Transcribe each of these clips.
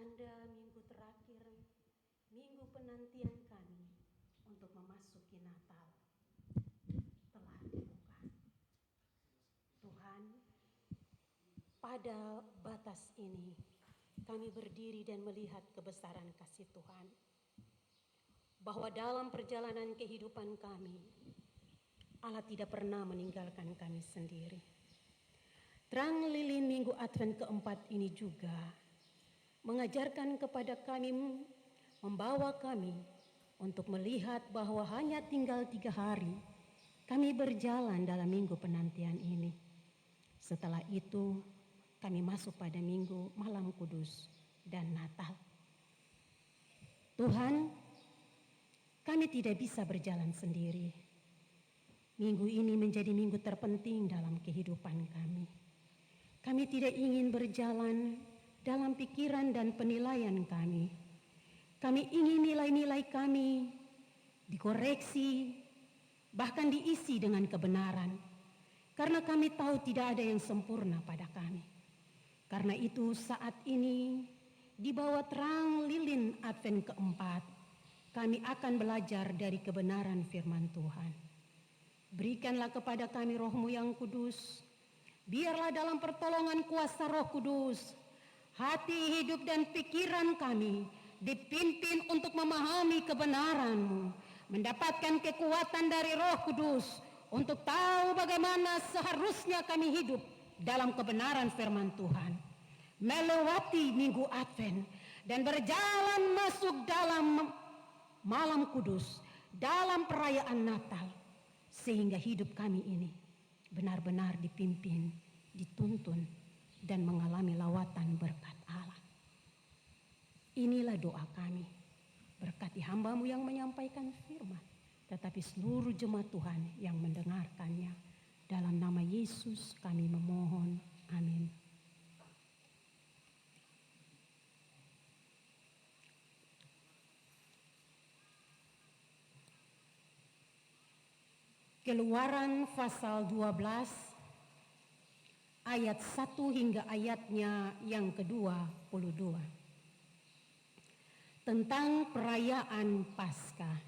Tanda minggu terakhir, minggu penantian kami untuk memasuki Natal telah dibuka. Tuhan, pada batas ini kami berdiri dan melihat kebesaran kasih Tuhan, bahwa dalam perjalanan kehidupan kami, Allah tidak pernah meninggalkan kami sendiri. Terang lilin minggu Advent keempat ini juga mengajarkan kepada kami, membawa kami untuk melihat bahwa hanya tinggal 3 hari kami berjalan dalam minggu penantian ini. Setelah itu kami masuk pada minggu malam kudus dan Natal. Tuhan, kami tidak bisa berjalan sendiri. Minggu ini menjadi minggu terpenting dalam kehidupan kami. Kami tidak ingin berjalan dalam pikiran dan penilaian kami. Kami ingin nilai-nilai kami dikoreksi, bahkan diisi dengan kebenaran. Karena kami tahu tidak ada yang sempurna pada kami. Karena itu saat ini di bawah terang lilin Advent keempat, kami akan belajar dari kebenaran firman Tuhan. Berikanlah kepada kami Roh-Mu yang kudus. Biarlah dalam pertolongan kuasa Roh Kudus, hati, hidup, dan pikiran kami dipimpin untuk memahami kebenaran-Mu, mendapatkan kekuatan dari Roh Kudus untuk tahu bagaimana seharusnya kami hidup dalam kebenaran firman Tuhan, melewati minggu Advent dan berjalan masuk dalam malam kudus, dalam perayaan Natal, sehingga hidup kami ini benar-benar dipimpin, dituntun, dan mengalami lawatan berkat Allah. Inilah doa kami, berkati hamba-Mu yang menyampaikan firman, tetapi seluruh jemaat Tuhan yang mendengarkannya. Dalam nama Yesus kami memohon, amin. Keluaran pasal 12 ayat 1 hingga ayatnya yang ke-22. Tentang perayaan Paskah.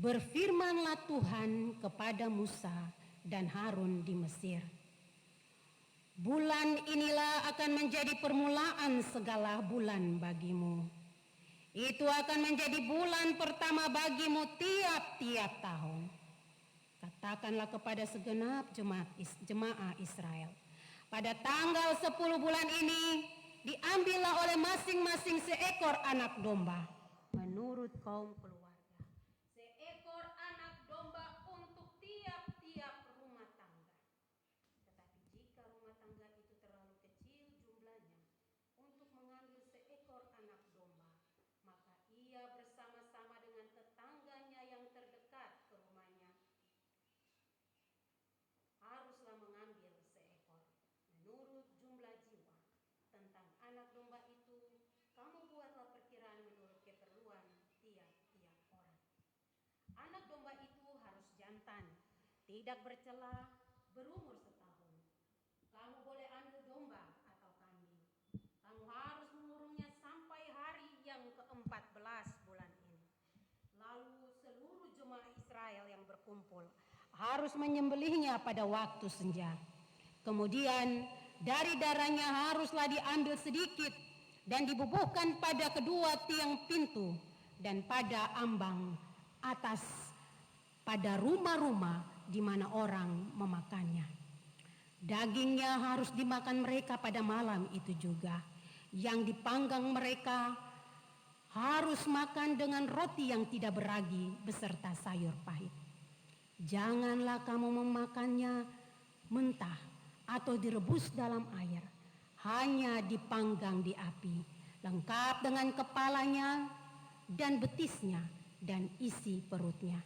Berfirmanlah Tuhan kepada Musa dan Harun di Mesir. Bulan inilah akan menjadi permulaan segala bulan bagimu. Itu akan menjadi bulan pertama bagimu tiap-tiap tahun. Katakanlah kepada segenap jemaah Israel, pada tanggal 10 bulan ini diambillah oleh masing-masing seekor anak domba menurut kaum keluarga, seekor anak domba untuk tiap-tiap rumah tangga. Tetapi jika rumah tangga itu terlalu kecil jumlahnya untuk mengambil seekor anak domba, maka ia bersama-sama dengan tetangganya yang terdekat ke rumahnya haruslah mengambil seekor menurut jumlah jiwa. Tentang anak domba itu, kamu buatlah perkiraan menurut keperluan tiap-tiap orang. Anak domba itu harus jantan, tidak bercela, berumur setahun. Kamu boleh ambil domba atau kambing. Kamu harus mengurungnya sampai hari yang ke-14 bulan ini. Lalu seluruh jemaah Israel yang berkumpul harus menyembelihnya pada waktu senja. Kemudian dari darahnya haruslah diambil sedikit dan dibubuhkan pada kedua tiang pintu dan pada ambang atas pada rumah-rumah di mana orang memakannya. Dagingnya harus dimakan mereka pada malam itu juga. Yang dipanggang mereka harus makan dengan roti yang tidak beragi beserta sayur pahit. Janganlah kamu memakannya mentah atau direbus dalam air, hanya dipanggang di api, lengkap dengan kepalanya dan betisnya dan isi perutnya.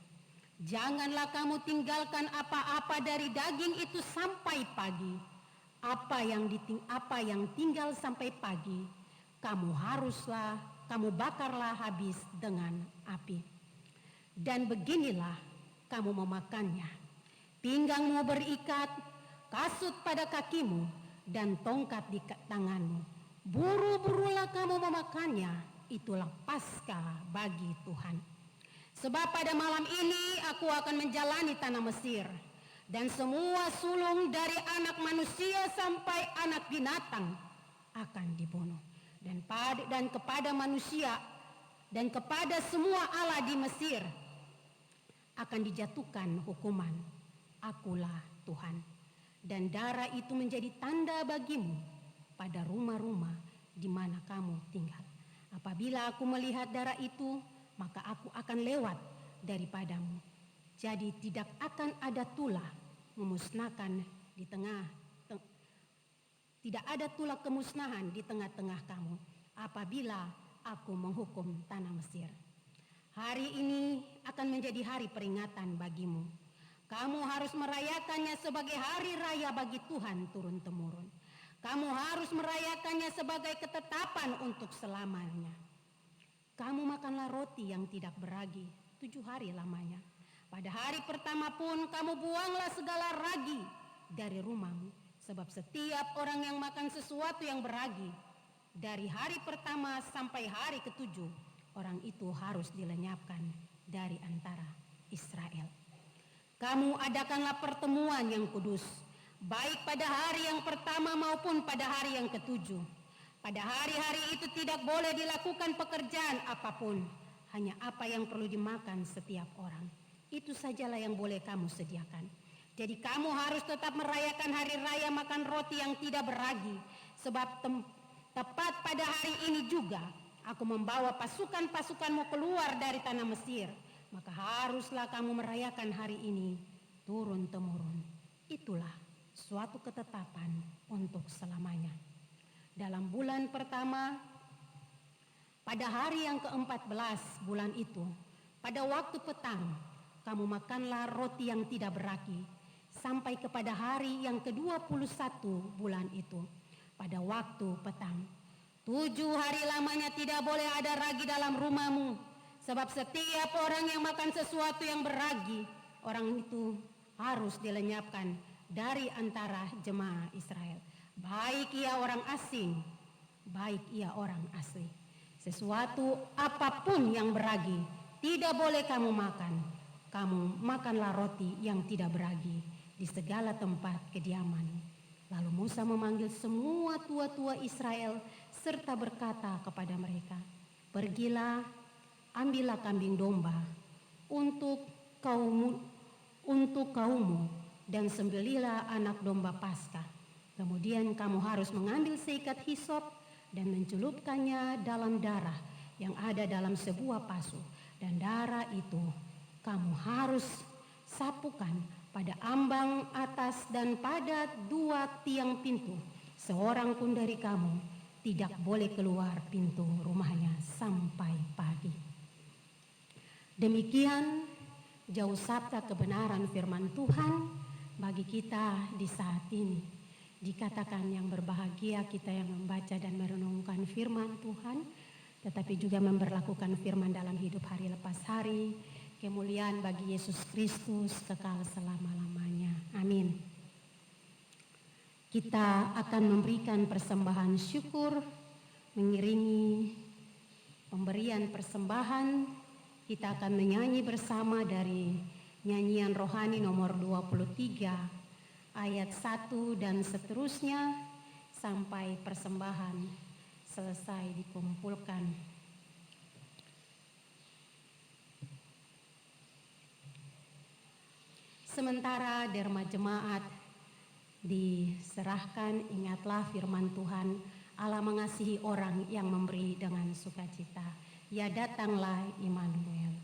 Janganlah kamu tinggalkan apa-apa dari daging itu sampai pagi. Apa yang tinggal sampai pagi, kamu bakarlah habis dengan api. Dan beginilah kamu memakannya. Pinggangmu berikat, kasut pada kakimu, dan tongkat di tanganmu. Buru-burulah kamu memakannya, itulah Paskah bagi Tuhan. Sebab pada malam ini aku akan menjalani tanah Mesir, dan semua sulung dari anak manusia sampai anak binatang akan dibunuh. Dan kepada manusia dan kepada semua Allah di Mesir akan dijatuhkan hukuman. Akulah Tuhan. Dan darah itu menjadi tanda bagimu pada rumah-rumah di mana kamu tinggal. Apabila aku melihat darah itu, maka aku akan lewat daripadamu. Jadi tidak akan ada tulah memusnahkan di tidak ada tulah kemusnahan di tengah-tengah kamu apabila aku menghukum tanah Mesir. Hari ini akan menjadi hari peringatan bagimu. Kamu harus merayakannya sebagai hari raya bagi Tuhan turun-temurun. Kamu harus merayakannya sebagai ketetapan untuk selamanya. Kamu makanlah roti yang tidak beragi 7 hari lamanya. Pada hari pertama pun kamu buanglah segala ragi dari rumahmu. Sebab setiap orang yang makan sesuatu yang beragi dari hari pertama sampai hari ke-7, orang itu harus dilenyapkan dari antara Israel. Kamu adakanlah pertemuan yang kudus, baik pada hari yang pertama maupun pada hari yang ke-7. Pada hari-hari itu tidak boleh dilakukan pekerjaan apapun, hanya apa yang perlu dimakan setiap orang. Itu sajalah yang boleh kamu sediakan. Jadi kamu harus tetap merayakan hari raya makan roti yang tidak beragi. Sebab tepat pada hari ini juga aku membawa pasukan-pasukanmu keluar dari tanah Mesir. Maka haruslah kamu merayakan hari ini turun-temurun. Itulah suatu ketetapan untuk selamanya. Dalam bulan pertama, pada hari yang ke-14 bulan itu, pada waktu petang, kamu makanlah roti yang tidak beragi, sampai kepada hari yang ke-21 bulan itu, pada waktu petang. 7 hari lamanya tidak boleh ada ragi dalam rumahmu, sebab setiap orang yang makan sesuatu yang beragi, orang itu harus dilenyapkan dari antara jemaah Israel. Baik ia orang asing, baik ia orang asli. Sesuatu apapun yang beragi tidak boleh kamu makan. Kamu makanlah roti yang tidak beragi di segala tempat kediaman. Lalu Musa memanggil semua tua-tua Israel serta berkata kepada mereka, pergilah, ambillah kambing domba untuk kaummu dan sembelihlah anak domba Paskah. Kemudian kamu harus mengambil seikat hisop dan mencelupkannya dalam darah yang ada dalam sebuah pasu, dan darah itu kamu harus sapukan pada ambang atas dan pada 2 tiang pintu. Seorang pun dari kamu tidak boleh keluar pintu rumahnya sampai pagi. Demikian jauh sabda kebenaran firman Tuhan bagi kita di saat ini. Dikatakan yang berbahagia kita yang membaca dan merenungkan firman Tuhan, tetapi juga memberlakukan firman dalam hidup hari lepas hari. Kemuliaan bagi Yesus Kristus kekal selama-lamanya. Amin. Kita akan memberikan persembahan syukur, mengiringi pemberian persembahan. Kita akan menyanyi bersama dari nyanyian rohani nomor 23 ayat 1 dan seterusnya sampai persembahan selesai dikumpulkan. Sementara derma jemaat diserahkan, ingatlah firman Tuhan, Allah mengasihi orang yang memberi dengan sukacita. Ya datanglah Immanuel.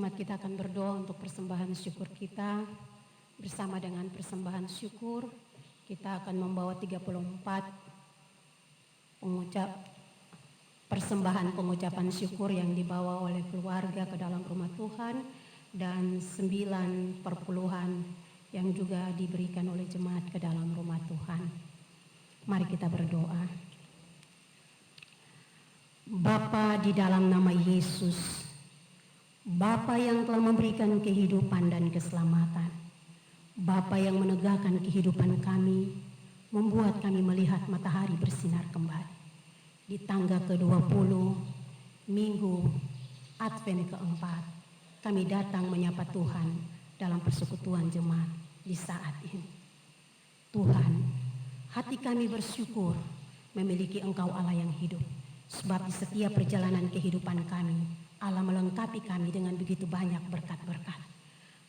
jemaat kita akan berdoa untuk persembahan syukur kita. Bersama dengan persembahan syukur, kita akan membawa 34 persembahan pengucapan syukur yang dibawa oleh keluarga ke dalam rumah Tuhan, dan 9 perpuluhan yang juga diberikan oleh jemaat ke dalam rumah Tuhan. Mari kita berdoa. Bapa di dalam nama Yesus, Bapa yang telah memberikan kehidupan dan keselamatan, Bapa yang menegakkan kehidupan kami, membuat kami melihat matahari bersinar kembali. Di tanggal ke-20, Minggu Advent keempat, kami datang menyapa Tuhan dalam persekutuan jemaat di saat ini. Tuhan, hati kami bersyukur memiliki Engkau Allah yang hidup. Sebab di setiap perjalanan kehidupan kami, Allah melengkapi kami dengan begitu banyak berkat-berkat.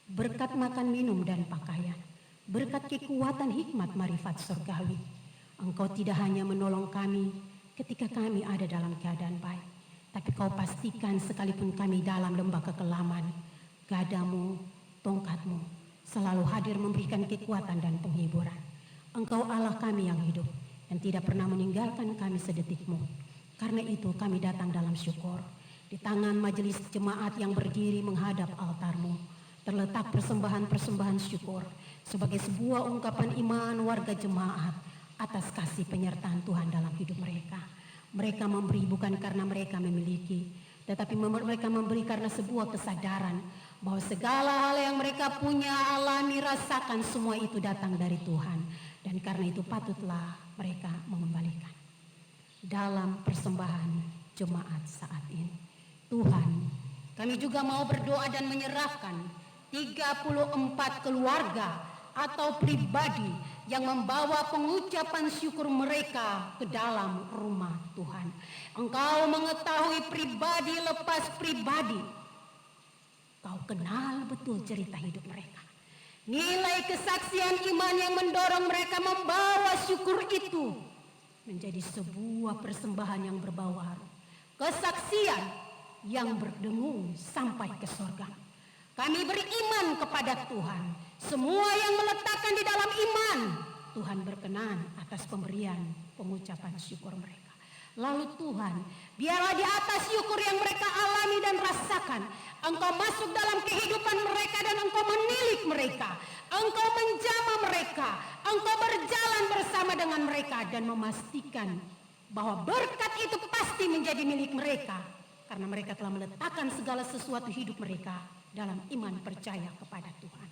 Berkat makan, minum, dan pakaian. Berkat kekuatan, hikmat, marifat surgawi. Engkau tidak hanya menolong kami ketika kami ada dalam keadaan baik, tapi Kau pastikan sekalipun kami dalam lembah kekelaman, gadamu, tongkatmu selalu hadir memberikan kekuatan dan penghiburan. Engkau Allah kami yang hidup dan tidak pernah meninggalkan kami sedetikmu. Karena itu kami datang dalam syukur. Di tangan majelis jemaat yang berdiri menghadap altar-Mu terletak persembahan-persembahan syukur sebagai sebuah ungkapan iman warga jemaat atas kasih penyertaan Tuhan dalam hidup mereka. Mereka memberi bukan karena mereka memiliki, tetapi mereka memberi karena sebuah kesadaran bahwa segala hal yang mereka punya, alami, rasakan, semua itu datang dari Tuhan. Dan karena itu patutlah mereka mengembalikan. Dalam persembahan jemaat saat ini, Tuhan, kami juga mau berdoa dan menyerahkan 34 keluarga atau pribadi yang membawa pengucapan syukur mereka ke dalam rumah Tuhan. Engkau mengetahui pribadi lepas pribadi. Kau kenal betul cerita hidup mereka. Nilai kesaksian iman yang mendorong mereka membawa syukur itu menjadi sebuah persembahan yang berbau harum. Kesaksian yang berdengung sampai ke surga. Kami beriman kepada Tuhan. Semua yang meletakkan di dalam iman, Tuhan berkenan atas pemberian pengucapan syukur mereka. Lalu Tuhan, biarlah di atas syukur yang mereka alami dan rasakan, Engkau masuk dalam kehidupan mereka dan Engkau menilik mereka. Engkau menjamah mereka. Engkau berjalan bersama dengan mereka dan memastikan bahwa berkat itu pasti menjadi milik mereka. Karena mereka telah meletakkan segala sesuatu hidup mereka dalam iman percaya kepada Tuhan.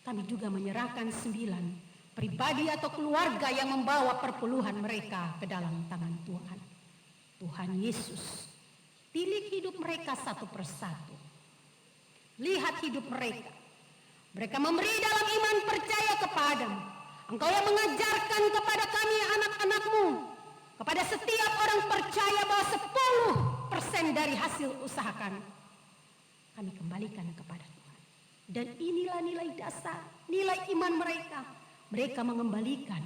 Kami juga menyerahkan 9 pribadi atau keluarga yang membawa perpuluhan mereka ke dalam tangan Tuhan. Tuhan Yesus, pilih hidup mereka satu persatu. Lihat hidup mereka. Mereka memberi dalam iman percaya kepadamu. Engkau yang mengajarkan kepada kami anak-anakmu, kepada setiap orang percaya bahwa 10% dari hasil usaha kami kembalikan kepada Tuhan. Dan inilah nilai dasar, nilai iman mereka. Mereka mengembalikan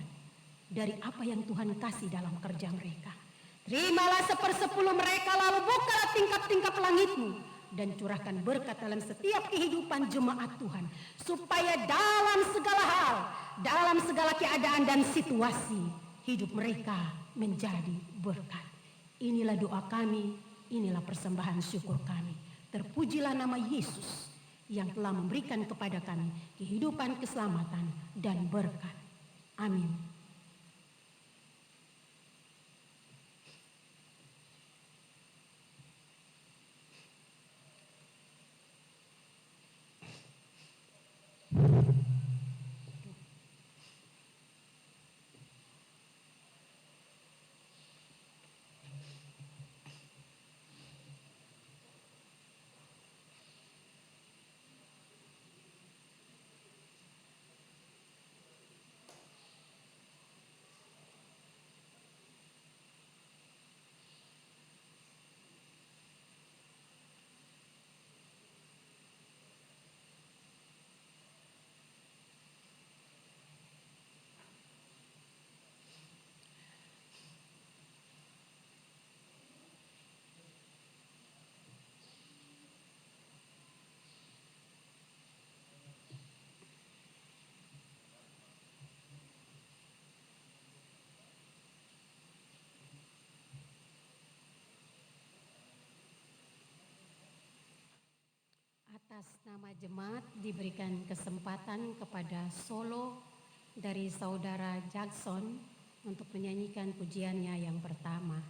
dari apa yang Tuhan kasih dalam kerja mereka. Terimalah 1/10 mereka, lalu bukalah tingkap-tingkap langit-Mu dan curahkan berkat dalam setiap kehidupan jemaat Tuhan, supaya dalam segala hal, dalam segala keadaan dan situasi, hidup mereka menjadi berkat. Inilah doa kami, inilah persembahan syukur kami. Terpujilah nama Yesus yang telah memberikan kepada kami kehidupan, keselamatan, dan berkat. Amin. Atas nama jemaat diberikan kesempatan kepada solo dari saudara Jackson untuk menyanyikan pujiannya yang pertama.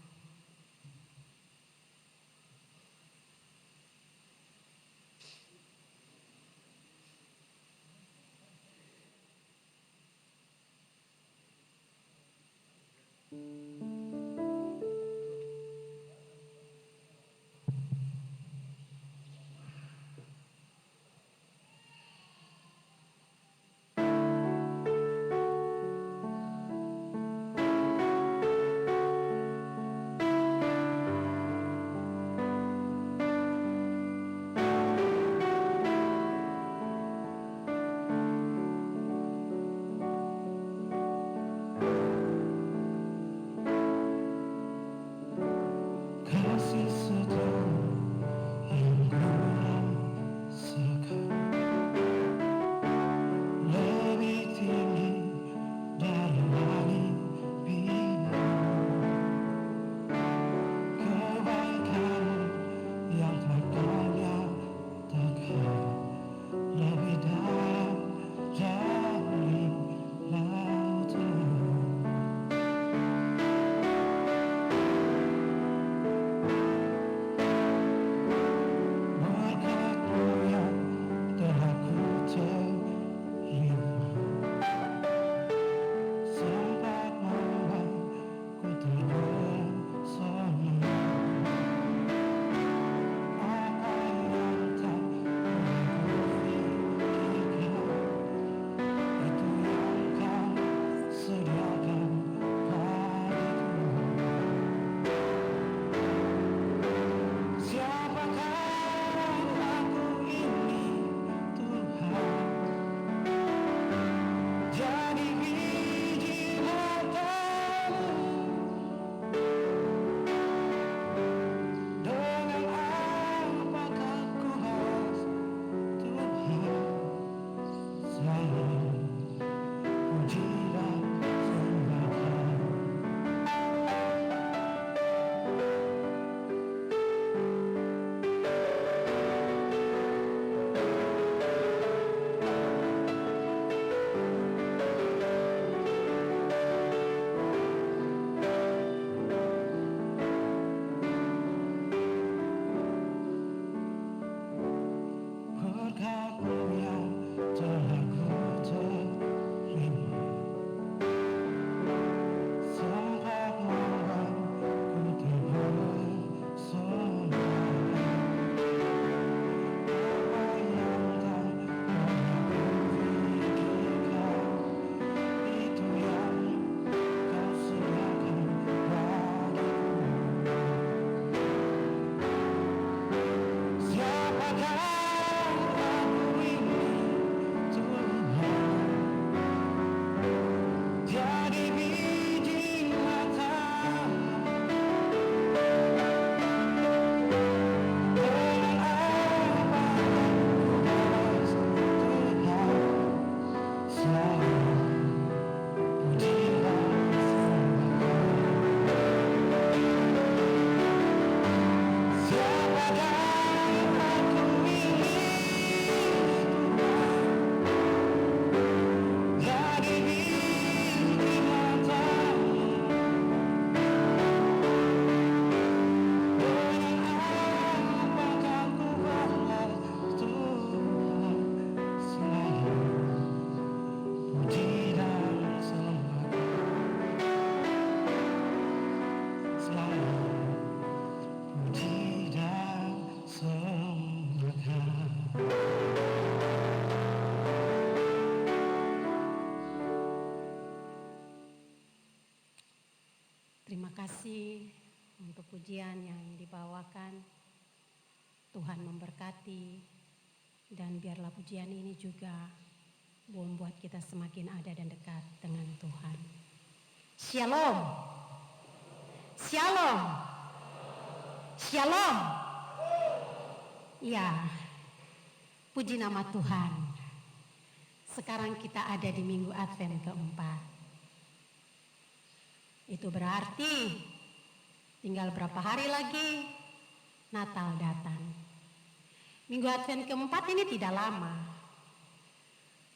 Terima kasih untuk pujian yang dibawakan. Tuhan memberkati dan biarlah pujian ini juga membuat kita semakin ada dan dekat dengan Tuhan. Shalom. Shalom. Shalom. Ya, puji nama Tuhan. Sekarang kita ada di Minggu Advent keempat. Itu berarti tinggal berapa hari lagi Natal datang. Minggu Advent keempat ini tidak lama,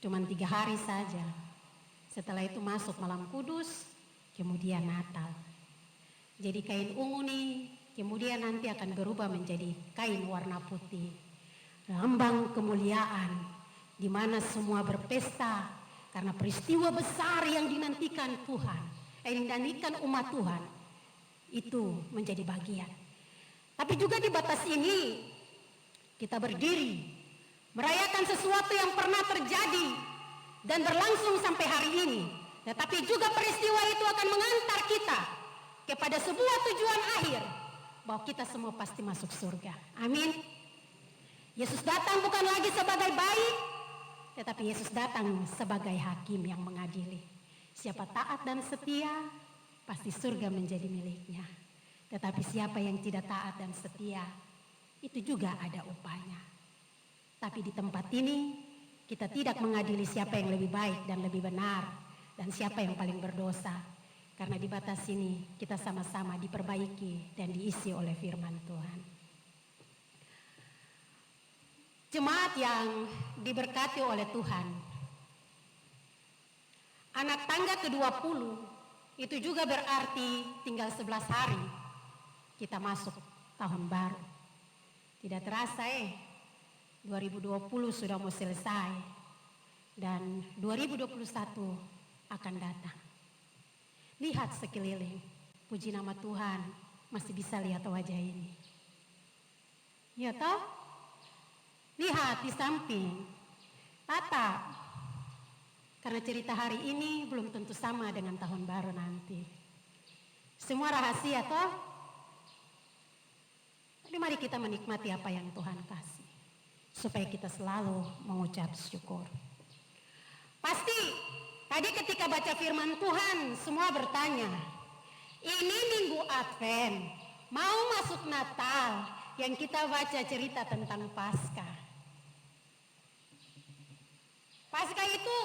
cuma 3 hari saja. Setelah itu masuk malam kudus, kemudian Natal. Jadi kain ungu nih, kemudian nanti akan berubah menjadi kain warna putih. Lambang kemuliaan, di mana semua berpesta karena peristiwa besar yang dinantikan Tuhan, yang dinantikan umat Tuhan, itu menjadi bagian. Tapi juga di batas ini, kita berdiri, merayakan sesuatu yang pernah terjadi dan berlangsung sampai hari ini. Tetapi juga peristiwa itu akan mengantar kita kepada sebuah tujuan akhir, bahwa kita semua pasti masuk surga. Amin. Yesus datang bukan lagi sebagai bayi, tetapi Yesus datang sebagai hakim yang mengadili. Siapa taat dan setia, pasti surga menjadi miliknya. Tetapi siapa yang tidak taat dan setia, itu juga ada upahnya. Tapi di tempat ini, kita tidak mengadili siapa yang lebih baik dan lebih benar, dan siapa yang paling berdosa. Karena di batas ini, kita sama-sama diperbaiki dan diisi oleh firman Tuhan. Jemaat yang diberkati oleh Tuhan, anak tangga ke-20 itu juga berarti tinggal 11 hari kita masuk tahun baru. Tidak terasa 2020 sudah mau selesai dan 2021 akan datang. Lihat sekeliling, puji nama Tuhan, masih bisa lihat wajah ini. Ya toh? Lihat di samping, tatap. Karena cerita hari ini belum tentu sama dengan tahun baru nanti. Semua rahasia toh? Tapi mari kita menikmati apa yang Tuhan kasih, supaya kita selalu mengucap syukur. Pasti tadi ketika baca firman Tuhan, semua bertanya, ini minggu Advent, mau masuk Natal, yang kita baca cerita tentang Paskah. Paskah itu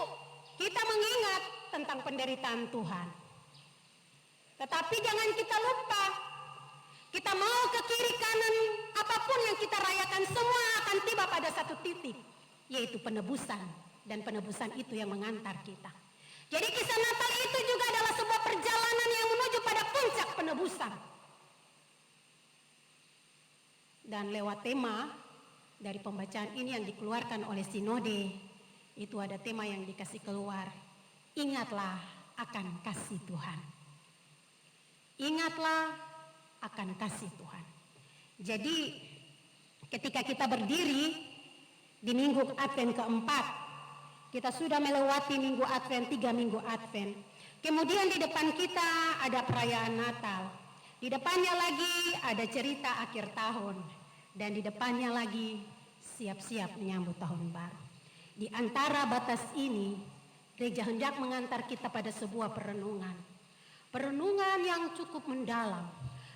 kita mengingat tentang penderitaan Tuhan. Tetapi jangan kita lupa, kita mau ke kiri kanan, apapun yang kita rayakan semua akan tiba pada satu titik, yaitu penebusan. Dan penebusan itu yang mengantar kita. Jadi kisah Natal itu juga adalah sebuah perjalanan yang menuju pada puncak penebusan. Dan lewat tema dari pembacaan ini yang dikeluarkan oleh Sinode, itu ada tema yang dikasih keluar, ingatlah akan kasih Tuhan. Ingatlah akan kasih Tuhan. Jadi ketika kita berdiri di minggu Advent keempat, kita sudah melewati minggu Advent, 3 minggu Advent. Kemudian di depan kita ada perayaan Natal. Di depannya lagi ada cerita akhir tahun. Dan di depannya lagi siap-siap menyambut tahun baru. Di antara batas ini, gereja hendak mengantar kita pada sebuah perenungan. Perenungan yang cukup mendalam.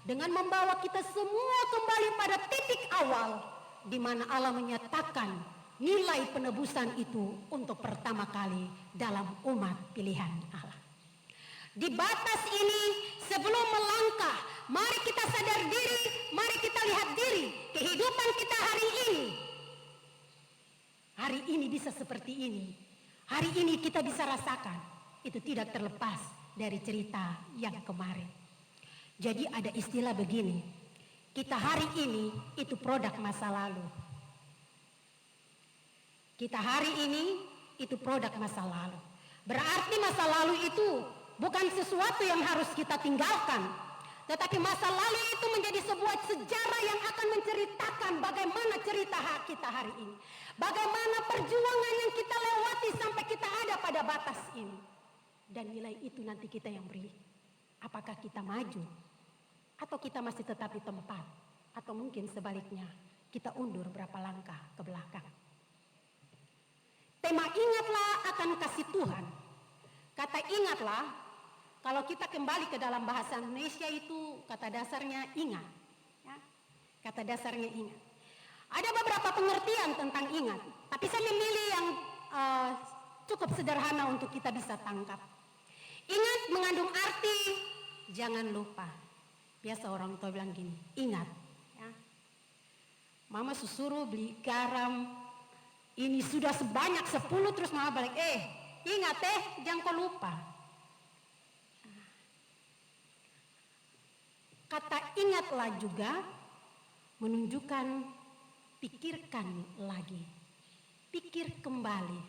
Dengan membawa kita semua kembali pada titik awal, di mana Allah menyatakan nilai penebusan itu untuk pertama kali dalam umat pilihan Allah. Di batas ini, sebelum melangkah, mari kita sadar diri, mari kita lihat diri, kehidupan kita hari ini. Hari ini bisa seperti ini. Hari ini kita bisa rasakan. Itu tidak terlepas dari cerita yang kemarin. Jadi ada istilah begini. Kita hari ini itu produk masa lalu. Kita hari ini itu produk masa lalu. Berarti masa lalu itu bukan sesuatu yang harus kita tinggalkan. Tetapi masa lalu itu menjadi sebuah sejarah yang akan menceritakan bagaimana cerita kita hari ini. Bagaimana perjuangan yang kita lewati sampai kita ada pada batas ini. Dan nilai itu nanti kita yang beri. Apakah kita maju? Atau kita masih tetap di tempat? Atau mungkin sebaliknya, kita undur berapa langkah ke belakang. Tema ingatlah akan kasih Tuhan. Kata ingatlah, kalau kita kembali ke dalam bahasa Indonesia itu kata dasarnya ingat. Ya? Kata dasarnya ingat. Ada beberapa pengertian tentang ingat, tapi saya memilih yang cukup sederhana untuk kita bisa tangkap. Ingat mengandung arti jangan lupa. Biasa orang tua bilang gini, ingat. Ya. Mama suruh beli garam, ini sudah sebanyak 10, terus mama balik, ingat jangan kau lupa. Kata ingatlah juga menunjukkan pikirkan lagi, pikir kembali,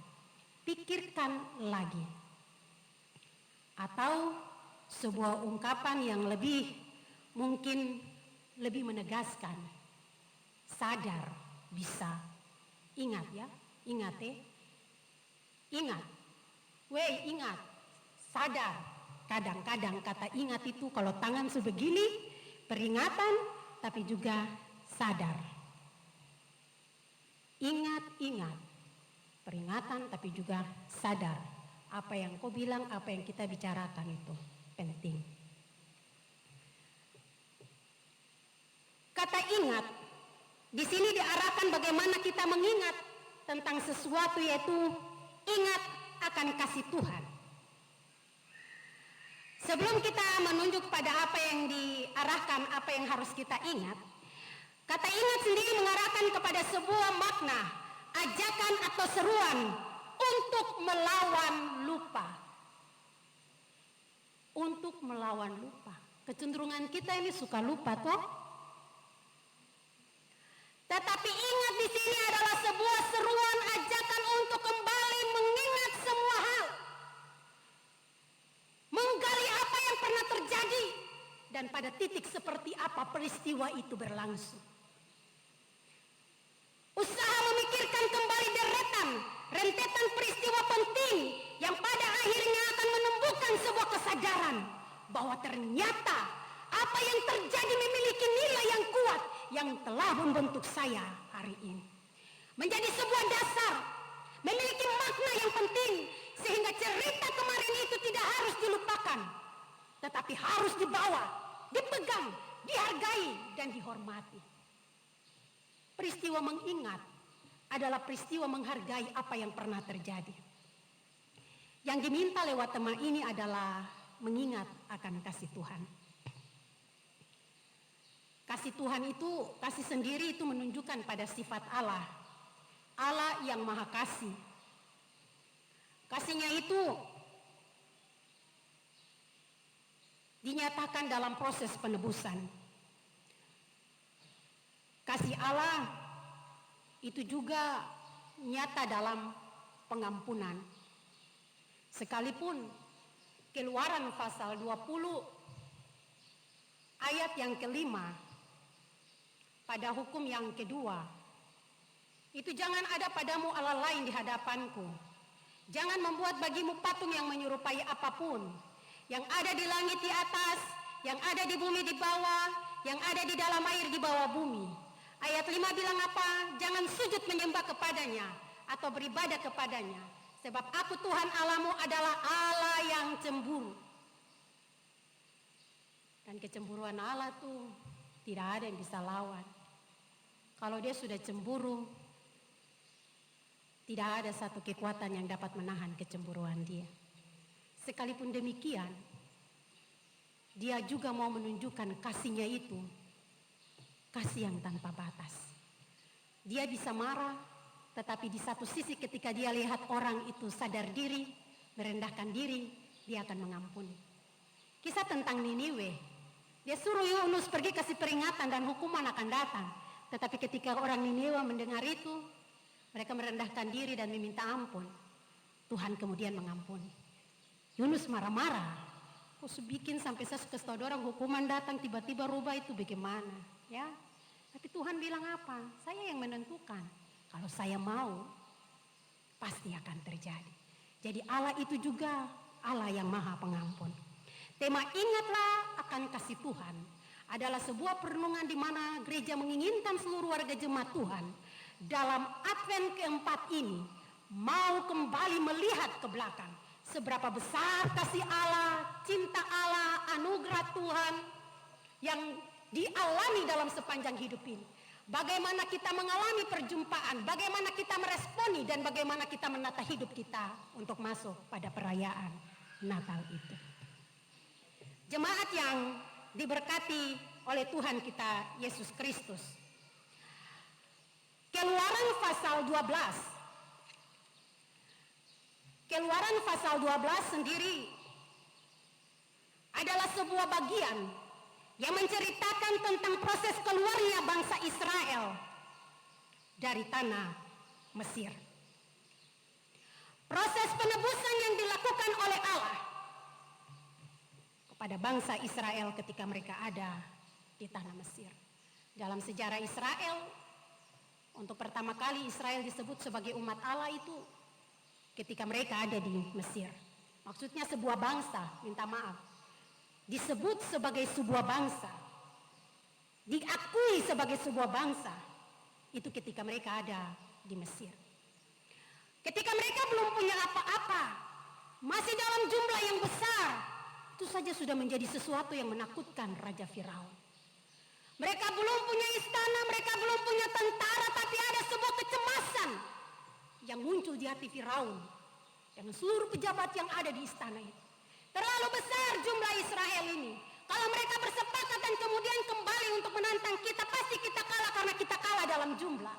pikirkan lagi. Atau sebuah ungkapan yang mungkin lebih menegaskan, sadar, bisa, ingat ya, ingat ingat, ingat, sadar. Kadang-kadang kata ingat itu kalau tangan sebegini, peringatan, tapi juga sadar. Ingat, peringatan tapi juga sadar. Apa yang kau bilang, apa yang kita bicarakan itu penting. Kata ingat, di sini diarahkan bagaimana kita mengingat tentang sesuatu, yaitu ingat akan kasih Tuhan. Sebelum kita menunjuk pada apa yang diarahkan, apa yang harus kita ingat, kata ingat sendiri mengarahkan kepada sebuah makna, ajakan atau seruan untuk melawan lupa. Untuk melawan lupa. Kecenderungan kita ini suka lupa toh. Tetapi ingat di sini adalah sebuah seruan, ajakan untuk kembali mengingat semua hal. Menggali apa yang pernah terjadi dan pada titik seperti apa peristiwa itu berlangsung. Usaha memikirkan kembali rentetan peristiwa penting yang pada akhirnya akan menumbuhkan sebuah kesadaran bahwa ternyata apa yang terjadi memiliki nilai yang kuat yang telah membentuk saya hari ini. Menjadi sebuah dasar, memiliki makna yang penting, sehingga cerita kemarin itu tidak harus dilupakan, tetapi harus dibawa, dipegang, dihargai, dan dihormati. Peristiwa mengingat adalah peristiwa menghargai apa yang pernah terjadi. Yang diminta lewat tema ini adalah mengingat akan kasih Tuhan. Kasih Tuhan itu, kasih sendiri itu menunjukkan pada sifat Allah. Allah yang maha kasih. Kasihnya itu dinyatakan dalam proses penebusan. Kasih Allah itu juga nyata dalam pengampunan. Sekalipun Keluaran pasal 20 ayat yang kelima pada hukum yang kedua, itu jangan ada padamu Allah lain di hadapanku. Jangan membuat bagimu patung yang menyerupai apapun, yang ada di langit di atas, yang ada di bumi di bawah, yang ada di dalam air di bawah bumi. Ayat 5 bilang apa? Jangan sujud menyembah kepadanya atau beribadah kepadanya, sebab aku Tuhan Allahmu adalah Allah yang cemburu. Dan kecemburuan Allah tuh tidak ada yang bisa lawan. Kalau dia sudah cemburu, tidak ada satu kekuatan yang dapat menahan kecemburuan dia. Sekalipun demikian, dia juga mau menunjukkan kasihnya itu, kasih yang tanpa batas. Dia bisa marah, tetapi di satu sisi ketika dia lihat orang itu sadar diri, merendahkan diri, dia akan mengampuni. Kisah tentang Niniwe, dia suruh Yunus pergi kasih peringatan dan hukuman akan datang. Tetapi ketika orang Niniwe mendengar itu, mereka merendahkan diri dan meminta ampun. Tuhan kemudian mengampuni. Yunus marah-marah. Kok bikin sampai saya kasih orang hukuman datang tiba-tiba rubah itu bagaimana? Ya, tapi Tuhan bilang apa? Saya yang menentukan. Kalau saya mau, pasti akan terjadi. Jadi Allah itu juga Allah yang maha pengampun. Tema ingatlah akan kasih Tuhan adalah sebuah perenungan di mana gereja menginginkan seluruh warga jemaat Tuhan dalam Advent keempat ini mau kembali melihat ke belakang. Seberapa besar kasih Allah, cinta Allah, anugerah Tuhan yang dialami dalam sepanjang hidup ini. Bagaimana kita mengalami perjumpaan, bagaimana kita meresponi, dan bagaimana kita menata hidup kita untuk masuk pada perayaan Natal itu. Jemaat yang diberkati oleh Tuhan kita Yesus Kristus. Keluaran pasal 12. Keluaran pasal 12 sendiri adalah sebuah bagian yang menceritakan tentang proses keluarnya bangsa Israel dari tanah Mesir. Proses penebusan yang dilakukan oleh Allah kepada bangsa Israel ketika mereka ada di tanah Mesir. Dalam sejarah Israel, untuk pertama kali Israel disebut sebagai umat Allah itu ketika mereka ada di Mesir. Maksudnya sebuah bangsa, minta maaf. Disebut sebagai sebuah bangsa, diakui sebagai sebuah bangsa, itu ketika mereka ada di Mesir. Ketika mereka belum punya apa-apa, masih dalam jumlah yang besar, itu saja sudah menjadi sesuatu yang menakutkan Raja Firaun. Mereka belum punya istana, mereka belum punya tentara, tapi ada sebuah kecemasan yang muncul di hati Firaun dengan seluruh pejabat yang ada di istana itu. Terlalu besar jumlah Israel ini. Kalau mereka bersepakat dan kemudian kembali untuk menantang kita, pasti kita kalah karena kita kalah dalam jumlah.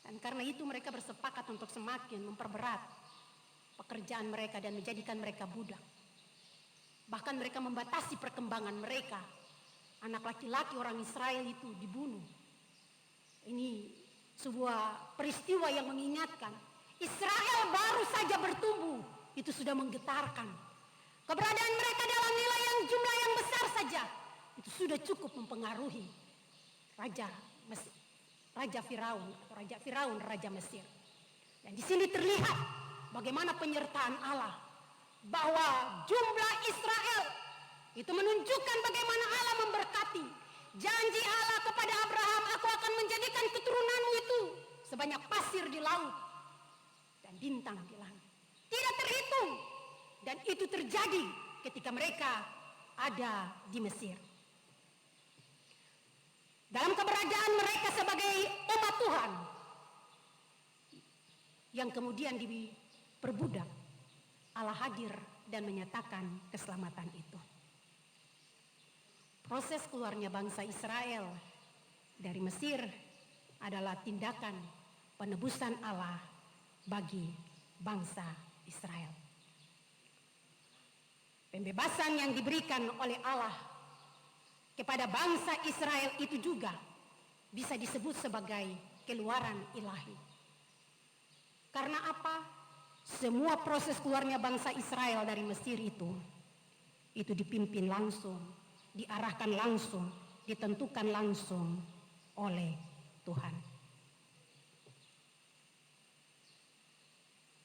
Dan karena itu mereka bersepakat untuk semakin memperberat pekerjaan mereka dan menjadikan mereka budak. Bahkan mereka membatasi perkembangan mereka. Anak laki-laki orang Israel itu dibunuh. Ini sebuah peristiwa yang mengingatkan Israel baru saja bertumbuh, itu sudah menggetarkan. Keberadaan mereka dalam nilai yang jumlah yang besar saja itu sudah cukup mempengaruhi Raja Firaun, Raja Mesir. Dan di sini terlihat bagaimana penyertaan Allah, bahwa jumlah Israel itu menunjukkan bagaimana Allah memberkati. Janji Allah kepada Abraham, aku akan menjadikan keturunanmu itu sebanyak pasir di laut dan bintang di langit. Tidak terhitung. Dan itu terjadi ketika mereka ada di Mesir. Dalam keberadaan mereka sebagai umat Tuhan yang kemudian diperbudak, Allah hadir dan menyatakan keselamatan itu. Proses keluarnya bangsa Israel dari Mesir adalah tindakan penebusan Allah bagi bangsa Israel. Pembebasan yang diberikan oleh Allah kepada bangsa Israel itu juga bisa disebut sebagai keluaran ilahi. Karena apa? Semua proses keluarnya bangsa Israel dari Mesir itu dipimpin langsung, diarahkan langsung, ditentukan langsung oleh Tuhan.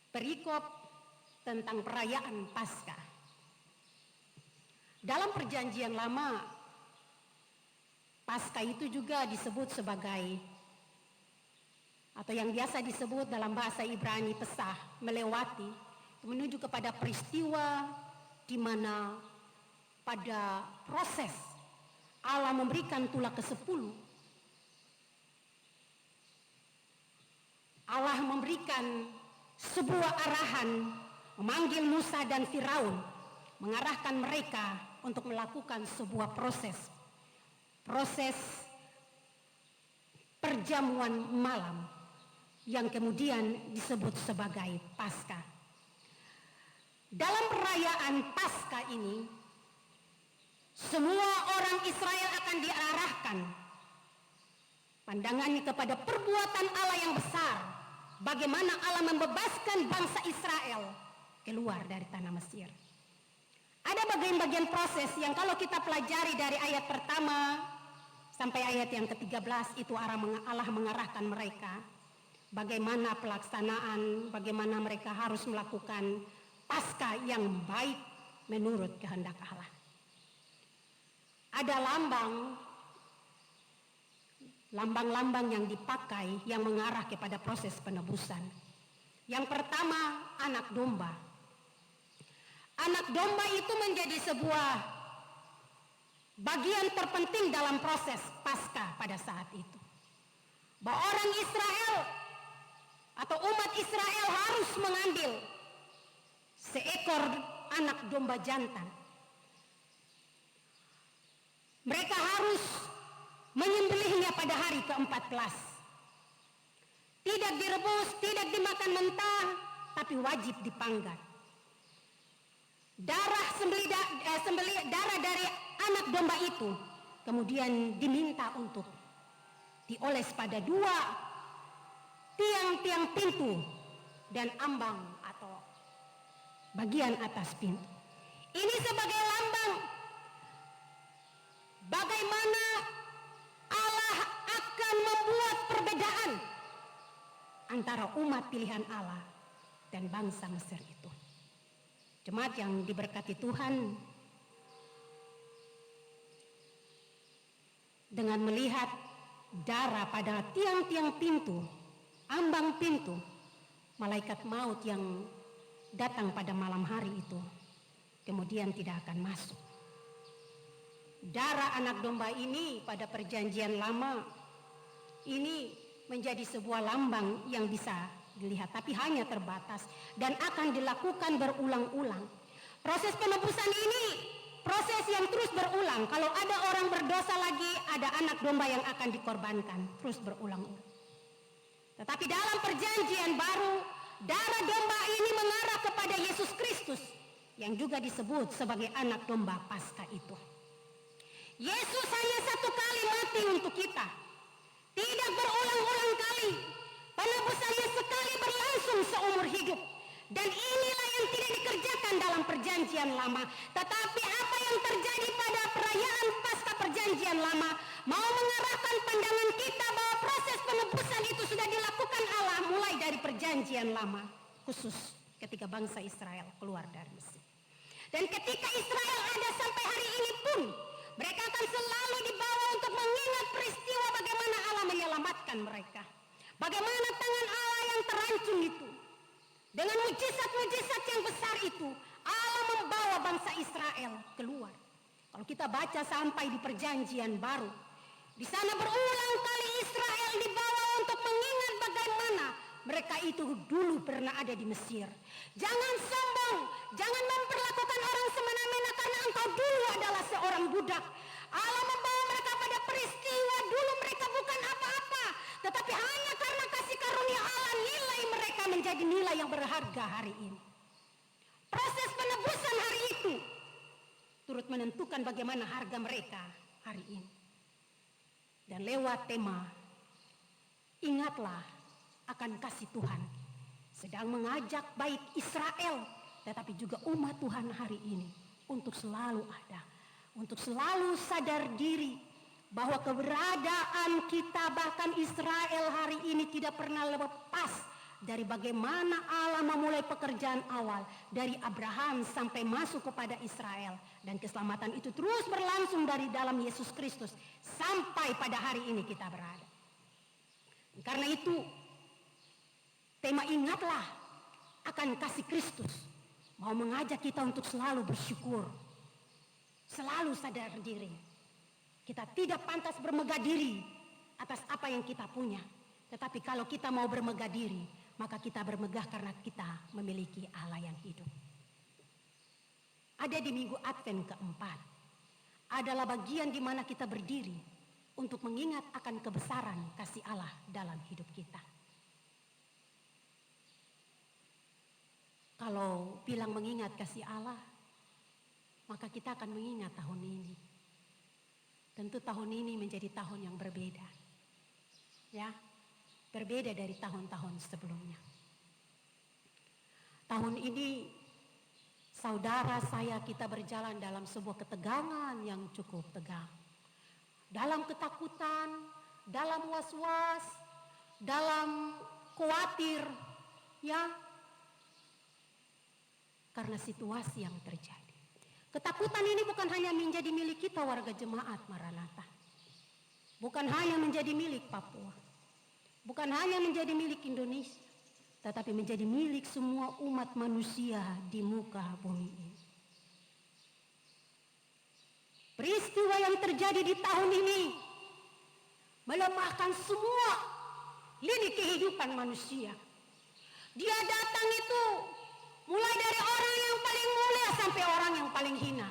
Perikop tentang perayaan Paskah. Dalam perjanjian lama, Paskah itu juga disebut sebagai, atau yang biasa disebut dalam bahasa Ibrani Pesah, melewati, menuju kepada peristiwa di mana pada proses Allah memberikan tulah ke-10. Allah memberikan sebuah arahan, memanggil Musa dan Firaun, mengarahkan mereka untuk melakukan sebuah proses perjamuan malam yang kemudian disebut sebagai Paskah. Dalam perayaan Paskah ini, semua orang Israel akan diarahkan pandangannya kepada perbuatan Allah yang besar, bagaimana Allah membebaskan bangsa Israel keluar dari tanah Mesir. Ada bagian-bagian proses yang kalau kita pelajari dari ayat pertama sampai ayat yang ke-13 itu Allah mengarahkan mereka bagaimana pelaksanaan, bagaimana mereka harus melakukan Paskah yang baik menurut kehendak Allah. Ada lambang-lambang yang dipakai yang mengarah kepada proses penebusan. Yang pertama, anak domba. Anak domba itu menjadi sebuah bagian terpenting dalam proses Paskah pada saat itu. Bahwa orang Israel atau umat Israel harus mengambil seekor anak domba jantan. Mereka harus menyembelihnya pada hari ke-14. Tidak direbus, tidak dimakan mentah, tapi wajib dipanggang. Darah darah dari anak domba itu kemudian diminta untuk dioles pada 2 tiang-tiang pintu dan ambang atau bagian atas pintu. Ini sebagai lambang bagaimana Allah akan membuat perbedaan antara umat pilihan Allah dan bangsa Mesir itu. Jemaat yang diberkati Tuhan, dengan melihat darah pada tiang-tiang pintu, ambang pintu, malaikat maut yang datang pada malam hari itu kemudian tidak akan masuk. Darah anak domba ini pada perjanjian lama ini menjadi sebuah lambang yang bisa dilihat, tapi hanya terbatas dan akan dilakukan berulang-ulang. Proses penebusan ini proses yang terus berulang. Kalau ada orang berdosa lagi, ada anak domba yang akan dikorbankan, terus berulang-ulang. Tetapi dalam perjanjian baru, darah domba ini mengarah kepada Yesus Kristus yang juga disebut sebagai anak domba Paskah itu. Yesus hanya 1 kali mati untuk kita, tidak berulang-ulang kali. Penebusannya sekali berlangsung seumur hidup. Dan inilah yang tidak dikerjakan dalam perjanjian lama. Tetapi apa yang terjadi pada perayaan Paskah perjanjian lama mau mengarahkan pandangan kita bahwa proses penebusan itu sudah dilakukan Allah mulai dari perjanjian lama, khusus ketika bangsa Israel keluar dari Mesir. Dan ketika Israel ada sampai hari ini pun, mereka akan selalu dibawa untuk mengingat peristiwa bagaimana Allah menyelamatkan mereka. Bagaimana tangan Allah yang terancung itu, dengan mujizat-mujizat yang besar itu, Allah membawa bangsa Israel keluar. Kalau kita baca sampai di perjanjian baru, di sana berulang kali Israel dibawa untuk mengingat bagaimana mereka itu dulu pernah ada di Mesir. Jangan sombong, jangan memperlakukan orang semena-mena karena engkau dulu adalah seorang budak. Allah membawa mereka pada peristiwa dulu mereka bukan apa-apa, tetapi hanya karena kasih karunia Allah nilai mereka menjadi nilai yang berharga hari ini. Proses penebusan hari itu turut menentukan bagaimana harga mereka hari ini. Dan lewat tema ingatlah akan kasih Tuhan sedang mengajak baik Israel tetapi juga umat Tuhan hari ini untuk selalu ada, untuk selalu sadar diri bahwa keberadaan kita bahkan Israel hari ini tidak pernah lepas dari bagaimana Allah memulai pekerjaan awal dari Abraham sampai masuk kepada Israel, dan keselamatan itu terus berlangsung dari dalam Yesus Kristus sampai pada hari ini kita berada. Karena itu tema ingatlah akan kasih Kristus mau mengajak kita untuk selalu bersyukur, selalu sadar diri. Kita tidak pantas bermegah diri atas apa yang kita punya. Tetapi kalau kita mau bermegah diri, maka kita bermegah karena kita memiliki Allah yang hidup. Ada di minggu Advent keempat, adalah bagian di mana kita berdiri untuk mengingat akan kebesaran kasih Allah dalam hidup kita. Kalau bilang mengingat kasih Allah, maka kita akan mengingat tahun ini. Tentu tahun ini menjadi tahun yang berbeda. Ya, berbeda dari tahun-tahun sebelumnya. Tahun ini saudara saya kita berjalan dalam sebuah ketegangan yang cukup tegang. Dalam ketakutan, dalam was-was, dalam khawatir, ya. Karena situasi yang terjadi. Ketakutan ini bukan hanya menjadi milik kita warga jemaat Maranatha. Bukan hanya menjadi milik Papua. Bukan hanya menjadi milik Indonesia. Tetapi menjadi milik semua umat manusia di muka bumi ini. Peristiwa yang terjadi di tahun ini melemahkan semua lini kehidupan manusia. Dia datang itu mulai dari orang yang paling mulia sampai orang yang paling hina.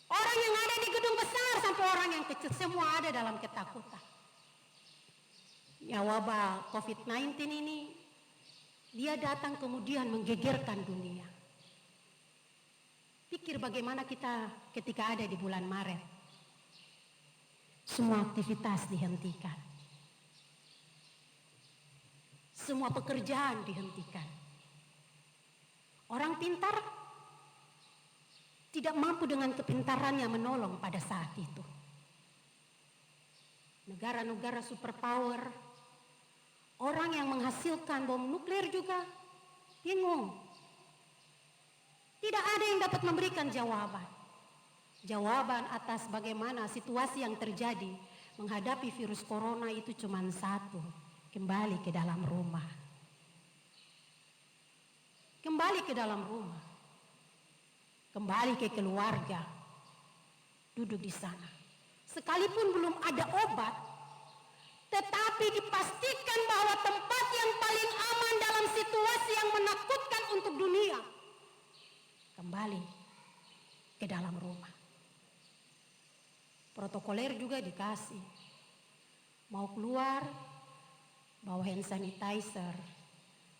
Orang yang ada di gedung besar sampai orang yang kecil, semua ada dalam ketakutan. Ya, wabah COVID-19 ini, dia datang kemudian menggegerkan dunia. Pikir bagaimana kita ketika ada di bulan Maret. Semua aktivitas dihentikan. Semua pekerjaan dihentikan. Orang pintar tidak mampu dengan kepintarannya menolong pada saat itu. Negara-negara superpower, orang yang menghasilkan bom nuklir juga bingung. Tidak ada yang dapat memberikan jawaban. Jawaban atas bagaimana situasi yang terjadi menghadapi virus corona itu cuma satu, kembali ke dalam rumah. Kembali ke dalam rumah. Kembali ke keluarga. Duduk di sana. Sekalipun belum ada obat, tetapi dipastikan bahwa tempat yang paling aman dalam situasi yang menakutkan untuk dunia, kembali ke dalam rumah. Protokoler juga dikasih. Mau keluar, bawa hand sanitizer,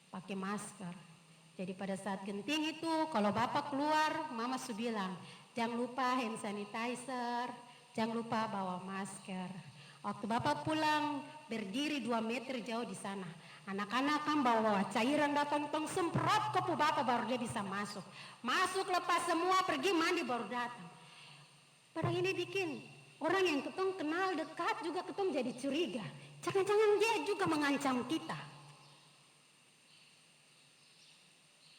pakai masker. Jadi pada saat genting itu, kalau bapak keluar, mama sudah bilang, jangan lupa hand sanitizer, jangan lupa bawa masker. Waktu bapak pulang, berdiri 2 meter jauh di sana. Anak-anak kan bawa cairan datang, tong semprot ke bapak baru dia bisa masuk. Masuk lepas semua, pergi mandi baru datang. Barang ini bikin orang yang ketong kenal dekat juga ketong jadi curiga. Jangan-jangan dia juga mengancam kita.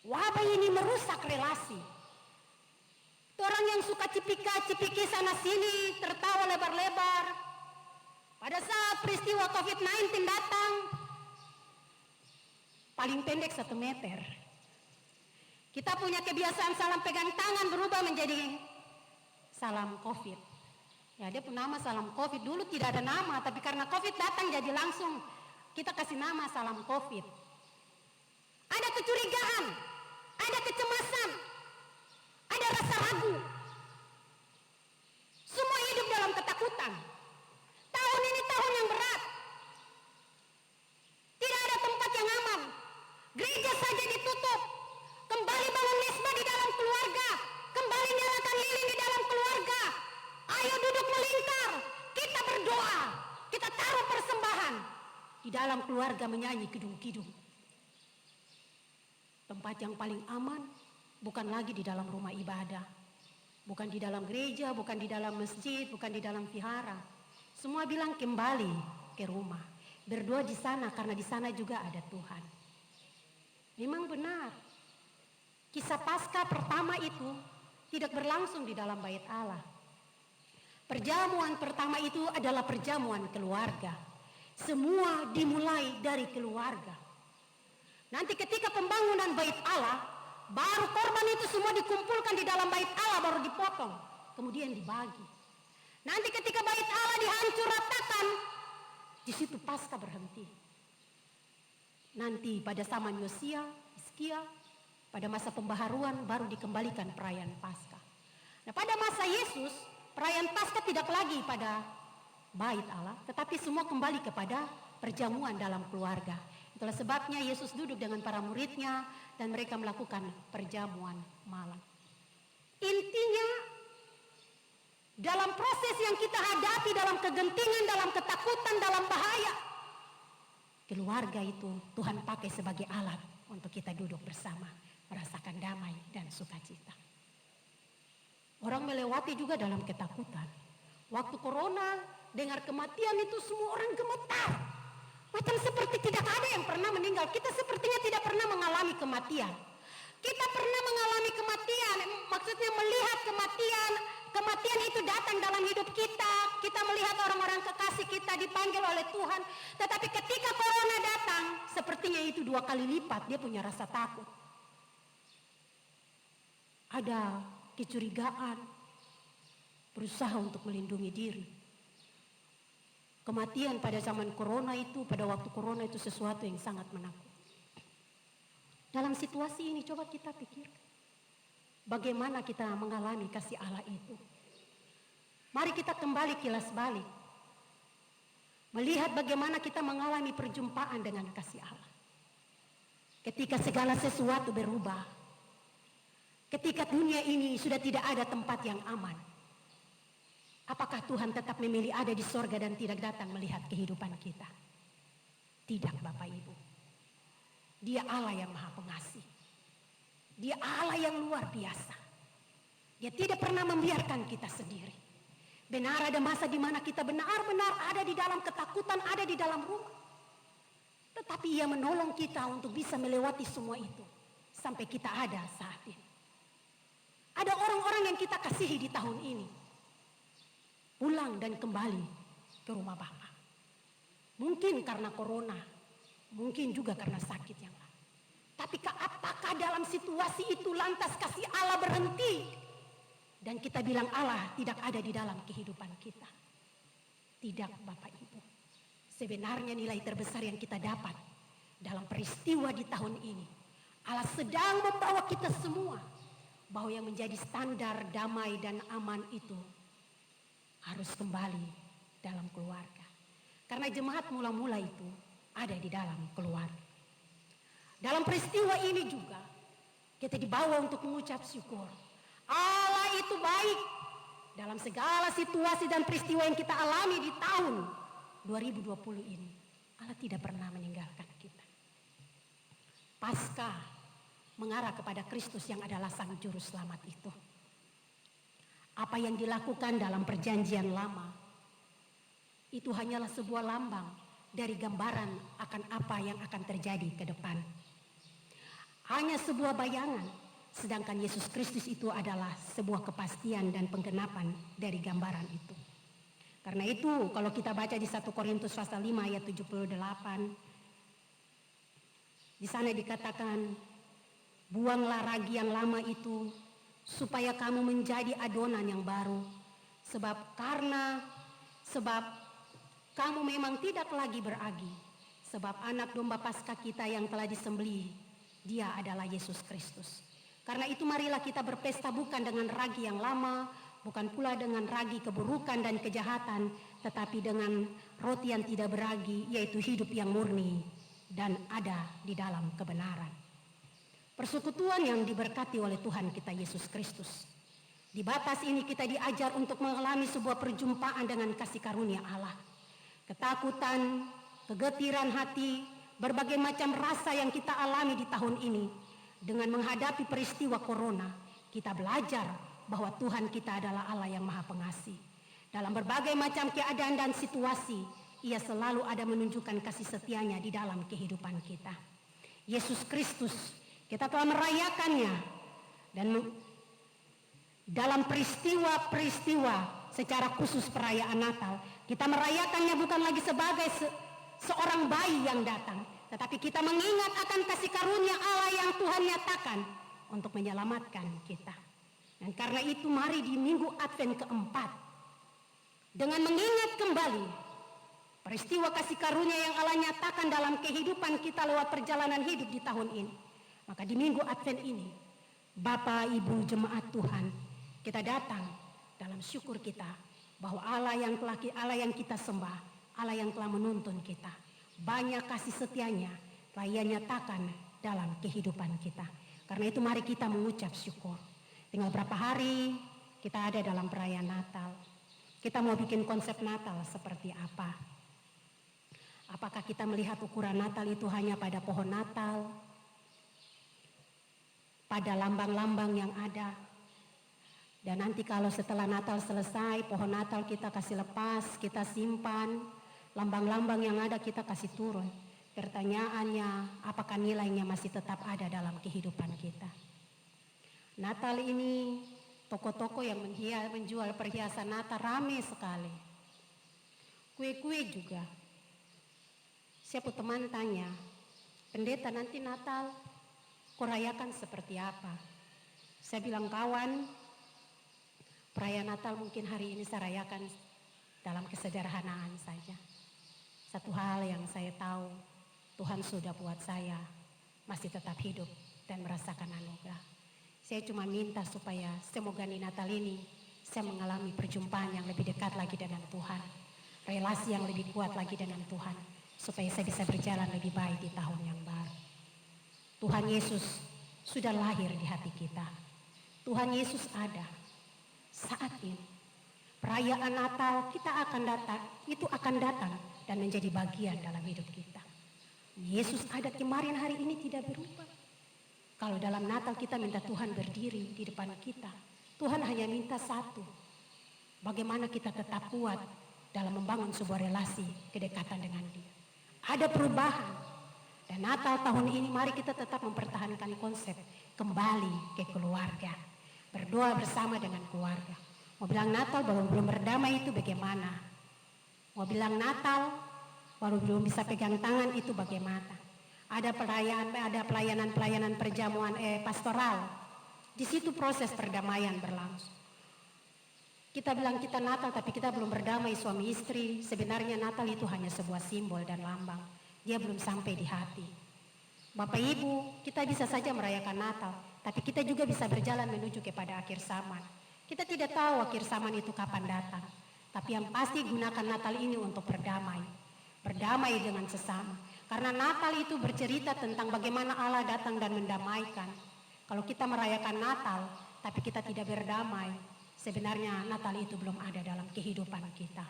Wabah ini merusak relasi. Orang yang suka cipika-cipiki sana sini, tertawa lebar-lebar. Pada saat peristiwa COVID-19 datang, paling pendek 1 meter. Kita punya kebiasaan salam pegang tangan berubah menjadi salam COVID. Ya, dia pun nama salam COVID. Dulu tidak ada nama, tapi karena COVID datang jadi langsung kita kasih nama salam COVID. Ada kecurigaan, ada kecemasan, ada rasa ragu. Semua hidup dalam ketakutan. Tahun ini tahun yang berat. Tidak ada tempat yang aman. Gereja saja ditutup. Kembali bangun mesbah di dalam keluarga. Kembali nyalakan lilin di dalam keluarga. Ayo duduk melingkar. Kita berdoa. Kita taruh persembahan. Di dalam keluarga menyanyi kidung-kidung. Tempat yang paling aman bukan lagi di dalam rumah ibadah. Bukan di dalam gereja, bukan di dalam masjid, bukan di dalam vihara. Semua bilang kembali ke rumah. Berdoa di sana karena di sana juga ada Tuhan. Memang benar. Kisah Paskah pertama itu tidak berlangsung di dalam bait Allah. Perjamuan pertama itu adalah perjamuan keluarga. Semua dimulai dari keluarga. Nanti ketika pembangunan bait Allah, baru korban itu semua dikumpulkan di dalam bait Allah, baru dipotong, kemudian dibagi. Nanti ketika bait Allah dihancur ratakan, di situ Paskah berhenti. Nanti pada zaman Yosia, Hizkia, pada masa pembaharuan baru dikembalikan perayaan Paskah. Nah, pada masa Yesus, perayaan Paskah tidak lagi pada bait Allah, tetapi semua kembali kepada perjamuan dalam keluarga. Itulah sebabnya Yesus duduk dengan para muridnya dan mereka melakukan perjamuan malam. Intinya, dalam proses yang kita hadapi, dalam kegentingan, dalam ketakutan, dalam bahaya, keluarga itu Tuhan pakai sebagai alat untuk kita duduk bersama, merasakan damai dan sukacita. Orang melewati juga dalam ketakutan. Waktu corona, dengar kematian itu semua orang gemetar. Macam seperti tidak ada yang pernah meninggal. Kita sepertinya tidak pernah mengalami kematian. Kita pernah mengalami kematian, maksudnya melihat kematian. Kematian itu datang dalam hidup kita. Kita melihat orang-orang kekasih kita dipanggil oleh Tuhan. Tetapi ketika corona datang, sepertinya itu 2 kali lipat dia punya rasa takut. Ada kecurigaan, berusaha untuk melindungi diri. Kematian pada zaman corona itu, pada waktu corona itu sesuatu yang sangat menakutkan. Dalam situasi ini coba kita pikir, bagaimana kita mengalami kasih Allah itu. Mari kita kembali kilas balik. Melihat bagaimana kita mengalami perjumpaan dengan kasih Allah. Ketika segala sesuatu berubah. Ketika dunia ini sudah tidak ada tempat yang aman. Apakah Tuhan tetap memilih ada di sorga dan tidak datang melihat kehidupan kita? Tidak, Bapak Ibu. Dia Allah yang Maha Pengasih. Dia Allah yang luar biasa. Dia tidak pernah membiarkan kita sendiri. Benar ada masa di mana kita benar-benar ada di dalam ketakutan, ada di dalam rumah. Tetapi Ia menolong kita untuk bisa melewati semua itu. Sampai kita ada saat ini. Ada orang-orang yang kita kasihi di tahun ini. Pulang dan kembali ke rumah Bapa. Mungkin karena corona, mungkin juga karena sakit yang lain. Tapi apakah dalam situasi itu lantas kasih Allah berhenti? Dan kita bilang Allah tidak ada di dalam kehidupan kita. Tidak, Bapak Ibu. Sebenarnya nilai terbesar yang kita dapat dalam peristiwa di tahun ini, Allah sedang membawa kita semua bahwa yang menjadi standar damai dan aman itu harus kembali dalam keluarga. Karena jemaat mula-mula itu ada di dalam keluarga. Dalam peristiwa ini juga kita dibawa untuk mengucap syukur. Allah itu baik dalam segala situasi dan peristiwa yang kita alami di tahun 2020 ini. Allah tidak pernah meninggalkan kita. Paskah mengarah kepada Kristus yang adalah sang juru selamat itu. Apa yang dilakukan dalam perjanjian lama itu hanyalah sebuah lambang dari gambaran akan apa yang akan terjadi ke depan. Hanya sebuah bayangan, sedangkan Yesus Kristus itu adalah sebuah kepastian dan penggenapan dari gambaran itu. Karena itu kalau kita baca di 1 Korintus pasal 5 ayat 78, di sana dikatakan, buanglah ragi yang lama itu supaya kamu menjadi adonan yang baru. Sebab kamu memang tidak lagi beragi. Sebab anak domba Paskah kita yang telah disembelih, Dia adalah Yesus Kristus. Karena itu marilah kita berpesta bukan dengan ragi yang lama, bukan pula dengan ragi keburukan dan kejahatan, tetapi dengan roti yang tidak beragi, yaitu hidup yang murni dan ada di dalam kebenaran. Persekutuan yang diberkati oleh Tuhan kita Yesus Kristus. Di batas ini kita diajar untuk mengalami sebuah perjumpaan dengan kasih karunia Allah. Ketakutan, kegetiran hati, berbagai macam rasa yang kita alami di tahun ini. Dengan menghadapi peristiwa corona, kita belajar bahwa Tuhan kita adalah Allah yang Maha Pengasih. Dalam berbagai macam keadaan dan situasi, Ia selalu ada menunjukkan kasih setianya di dalam kehidupan kita. Yesus Kristus, kita telah merayakannya, dan dalam peristiwa-peristiwa secara khusus perayaan Natal, kita merayakannya bukan lagi sebagai seorang bayi yang datang, tetapi kita mengingat akan kasih karunia Allah yang Tuhan nyatakan untuk menyelamatkan kita. Dan karena itu mari di minggu Advent keempat, dengan mengingat kembali peristiwa kasih karunia yang Allah nyatakan dalam kehidupan kita lewat perjalanan hidup di tahun ini, maka di minggu Advent ini, Bapak Ibu jemaat Tuhan, kita datang dalam syukur kita bahwa Allah yang kita sembah, Allah yang telah menuntun kita, banyak kasih setianya telah Ia nyatakan dalam kehidupan kita. Karena itu mari kita mengucap syukur. Tinggal berapa hari kita ada dalam perayaan Natal. Kita mau bikin konsep Natal seperti apa? Apakah kita melihat ukuran Natal itu hanya pada pohon Natal, pada lambang-lambang yang ada? Dan nanti kalau setelah Natal selesai, pohon Natal kita kasih lepas, kita simpan, lambang-lambang yang ada kita kasih turun. Pertanyaannya, apakah nilainya masih tetap ada dalam kehidupan kita? Natal ini, toko-toko yang menjual perhiasan Natal ramai sekali. Kue-kue juga. Siapa teman tanya, pendeta nanti Natal kau rayakan seperti apa? Saya bilang, kawan, perayaan Natal mungkin hari ini saya rayakan dalam kesederhanaan saja. Satu hal yang saya tahu, Tuhan sudah buat saya masih tetap hidup dan merasakan anugerah. Saya cuma minta supaya semoga di Natal ini saya mengalami perjumpaan yang lebih dekat lagi dengan Tuhan. relasi yang lebih kuat lagi dengan Tuhan, supaya saya bisa berjalan lebih baik di tahun yang baru. Tuhan Yesus sudah lahir di hati kita. Tuhan Yesus ada saat ini. Perayaan Natal kita akan datang, itu akan datang dan menjadi bagian dalam hidup kita. Yesus ada kemarin, hari ini tidak berubah. Kalau dalam Natal kita minta Tuhan berdiri di depan kita, Tuhan hanya minta satu. Bagaimana kita tetap kuat dalam membangun sebuah relasi kedekatan dengan Dia. Ada perubahan. Dan Natal tahun ini mari kita tetap mempertahankan konsep kembali ke keluarga. Berdoa bersama dengan keluarga. Mau bilang Natal baru belum berdamai itu bagaimana? Mau bilang Natal baru belum bisa pegang tangan itu bagaimana? Ada pelayanan perjamuan pastoral. Di situ proses perdamaian berlangsung. Kita bilang kita Natal tapi kita belum berdamai suami istri. Sebenarnya Natal itu hanya sebuah simbol dan lambang. Dia belum sampai di hati. Bapak Ibu, kita bisa saja merayakan Natal, tapi kita juga bisa berjalan menuju kepada akhir zaman. Kita tidak tahu akhir zaman itu kapan datang. Tapi yang pasti gunakan Natal ini untuk berdamai. Berdamai dengan sesama. Karena Natal itu bercerita tentang bagaimana Allah datang dan mendamaikan. Kalau kita merayakan Natal, tapi kita tidak berdamai, sebenarnya Natal itu belum ada dalam kehidupan kita.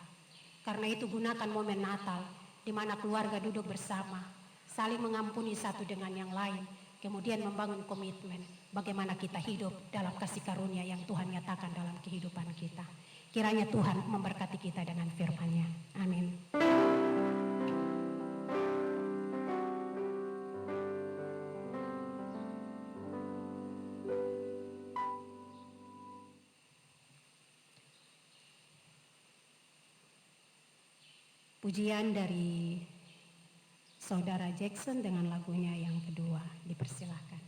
Karena itu gunakan momen Natal, di mana keluarga duduk bersama, saling mengampuni satu dengan yang lain, kemudian membangun komitmen bagaimana kita hidup dalam kasih karunia yang Tuhan nyatakan dalam kehidupan kita. Kiranya Tuhan memberkati kita dengan firman-Nya. Amin. Pujian dari Saudara Jackson dengan lagunya yang kedua, dipersilakan.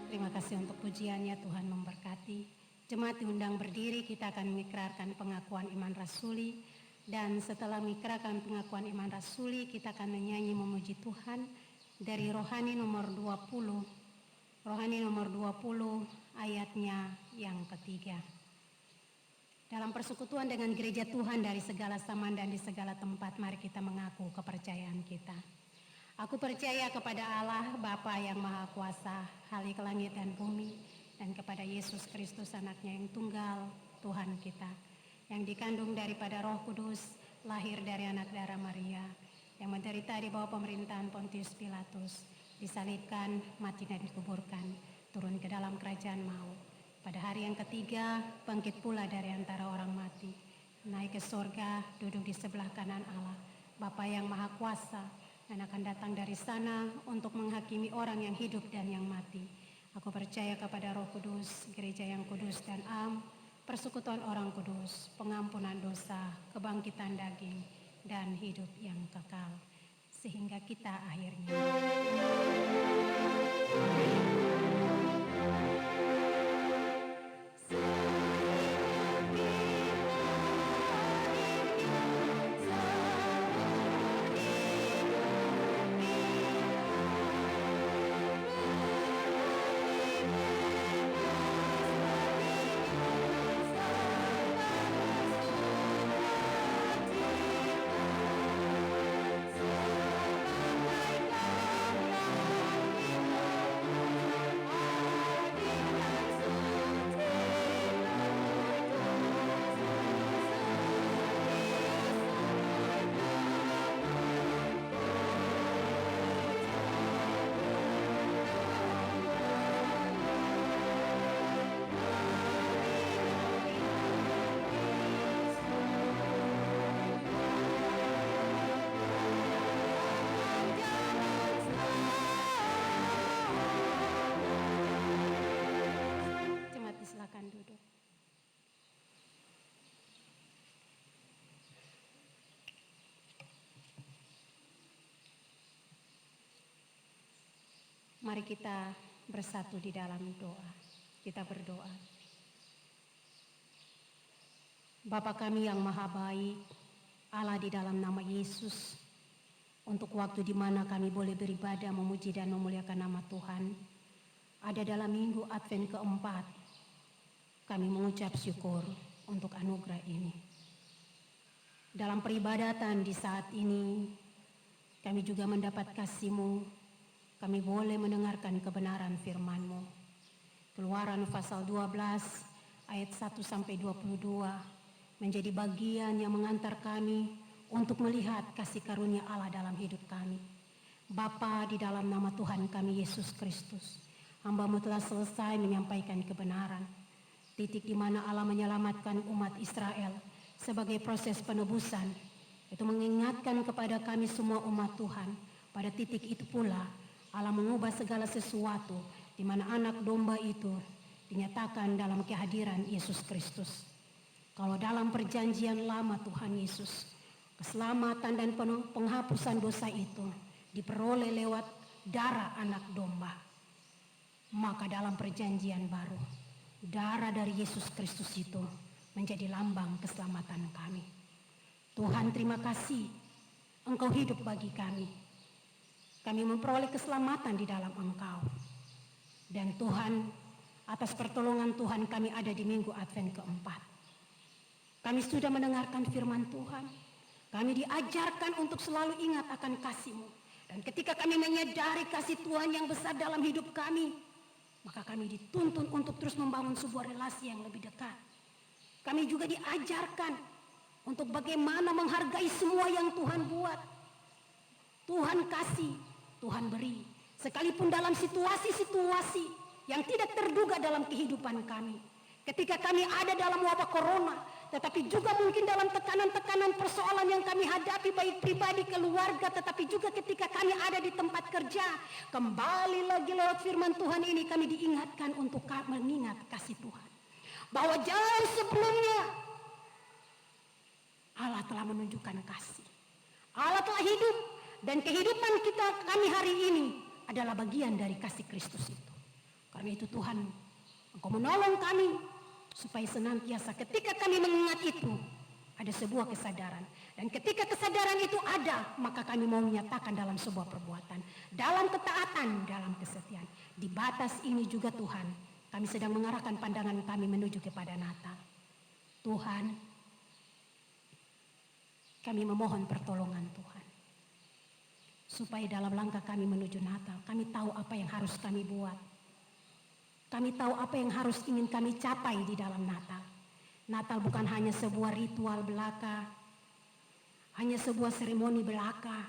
Terima kasih untuk pujiannya, Tuhan memberkati. Jemaat diundang berdiri, kita akan mengikrarkan pengakuan iman rasuli. Dan setelah mengikrarkan pengakuan iman rasuli, kita akan menyanyi memuji Tuhan dari Rohani nomor 20. Rohani nomor 20 ayatnya yang ketiga. Dalam persekutuan dengan gereja Tuhan dari segala zaman dan di segala tempat, mari kita mengaku kepercayaan kita. Aku percaya kepada Allah, Bapa yang Maha Kuasa, Khalik langit dan bumi, dan kepada Yesus Kristus anaknya yang tunggal, Tuhan kita, yang dikandung daripada Roh Kudus, lahir dari anak darah Maria, yang menderita di bawah pemerintahan Pontius Pilatus, disalibkan, mati dan dikuburkan, turun ke dalam kerajaan maut. Pada hari yang ketiga, bangkit pula dari antara orang mati, naik ke sorga, duduk di sebelah kanan Allah, Bapa yang Maha Kuasa, dan akan datang dari sana untuk menghakimi orang yang hidup dan yang mati. Aku percaya kepada Roh Kudus, gereja yang kudus dan am, persekutuan orang kudus, pengampunan dosa, kebangkitan daging, dan hidup yang kekal. Sehingga kita akhirnya mari kita bersatu di dalam doa. Kita berdoa. Bapa kami yang maha baik, Allah di dalam nama Yesus, untuk waktu di mana kami boleh beribadah, memuji dan memuliakan nama Tuhan, ada dalam minggu Advent keempat, kami mengucap syukur untuk anugerah ini. Dalam peribadatan di saat ini, kami juga mendapat kasih-Mu. Kami boleh mendengarkan kebenaran firman-Mu. Keluaran pasal 12 ayat 1-22 menjadi bagian yang mengantar kami untuk melihat kasih karunia Allah dalam hidup kami. Bapa, di dalam nama Tuhan kami Yesus Kristus, hamba-Mu telah selesai menyampaikan kebenaran. Titik di mana Allah menyelamatkan umat Israel sebagai proses penebusan, itu mengingatkan kepada kami semua umat Tuhan. Pada titik itu pula Allah mengubah segala sesuatu di mana anak domba itu dinyatakan dalam kehadiran Yesus Kristus. Kalau dalam perjanjian lama Tuhan Yesus, keselamatan dan penghapusan dosa itu diperoleh lewat darah anak domba. Maka dalam perjanjian baru, darah dari Yesus Kristus itu menjadi lambang keselamatan kami. Tuhan, terima kasih Engkau hidup bagi kami. Kami memperoleh keselamatan di dalam Engkau. Dan Tuhan, atas pertolongan Tuhan kami ada di minggu Advent keempat. Kami sudah mendengarkan firman Tuhan. Kami diajarkan untuk selalu ingat akan kasih-Mu. Dan ketika kami menyadari kasih Tuhan yang besar dalam hidup kami, maka kami dituntun untuk terus membangun sebuah relasi yang lebih dekat. Kami juga diajarkan untuk bagaimana menghargai semua yang Tuhan buat. Tuhan kasih, Tuhan beri. Sekalipun dalam situasi-situasi yang tidak terduga dalam kehidupan kami. Ketika kami ada dalam wabah corona, tetapi juga mungkin dalam tekanan-tekanan persoalan yang kami hadapi, baik pribadi, keluarga, tetapi juga ketika kami ada di tempat kerja. Kembali lagi lewat firman Tuhan ini kami diingatkan untuk mengingat kasih Tuhan. Bahwa jauh sebelumnya Allah telah menunjukkan kasih. Allah telah hidup. Dan kehidupan kami hari ini adalah bagian dari kasih Kristus itu. Karena itu Tuhan, Engkau menolong kami supaya senantiasa ketika kami mengingat itu, ada sebuah kesadaran. Dan ketika kesadaran itu ada, maka kami mau menyatakan dalam sebuah perbuatan, dalam ketaatan, dalam kesetiaan. Di batas ini juga Tuhan, kami sedang mengarahkan pandangan kami menuju kepada Natal. Tuhan, kami memohon pertolongan Tuhan. Supaya dalam langkah kami menuju Natal, kami tahu apa yang harus kami buat. Kami tahu apa yang harus ingin kami capai di dalam Natal. Natal bukan hanya sebuah ritual belaka, hanya sebuah seremoni belaka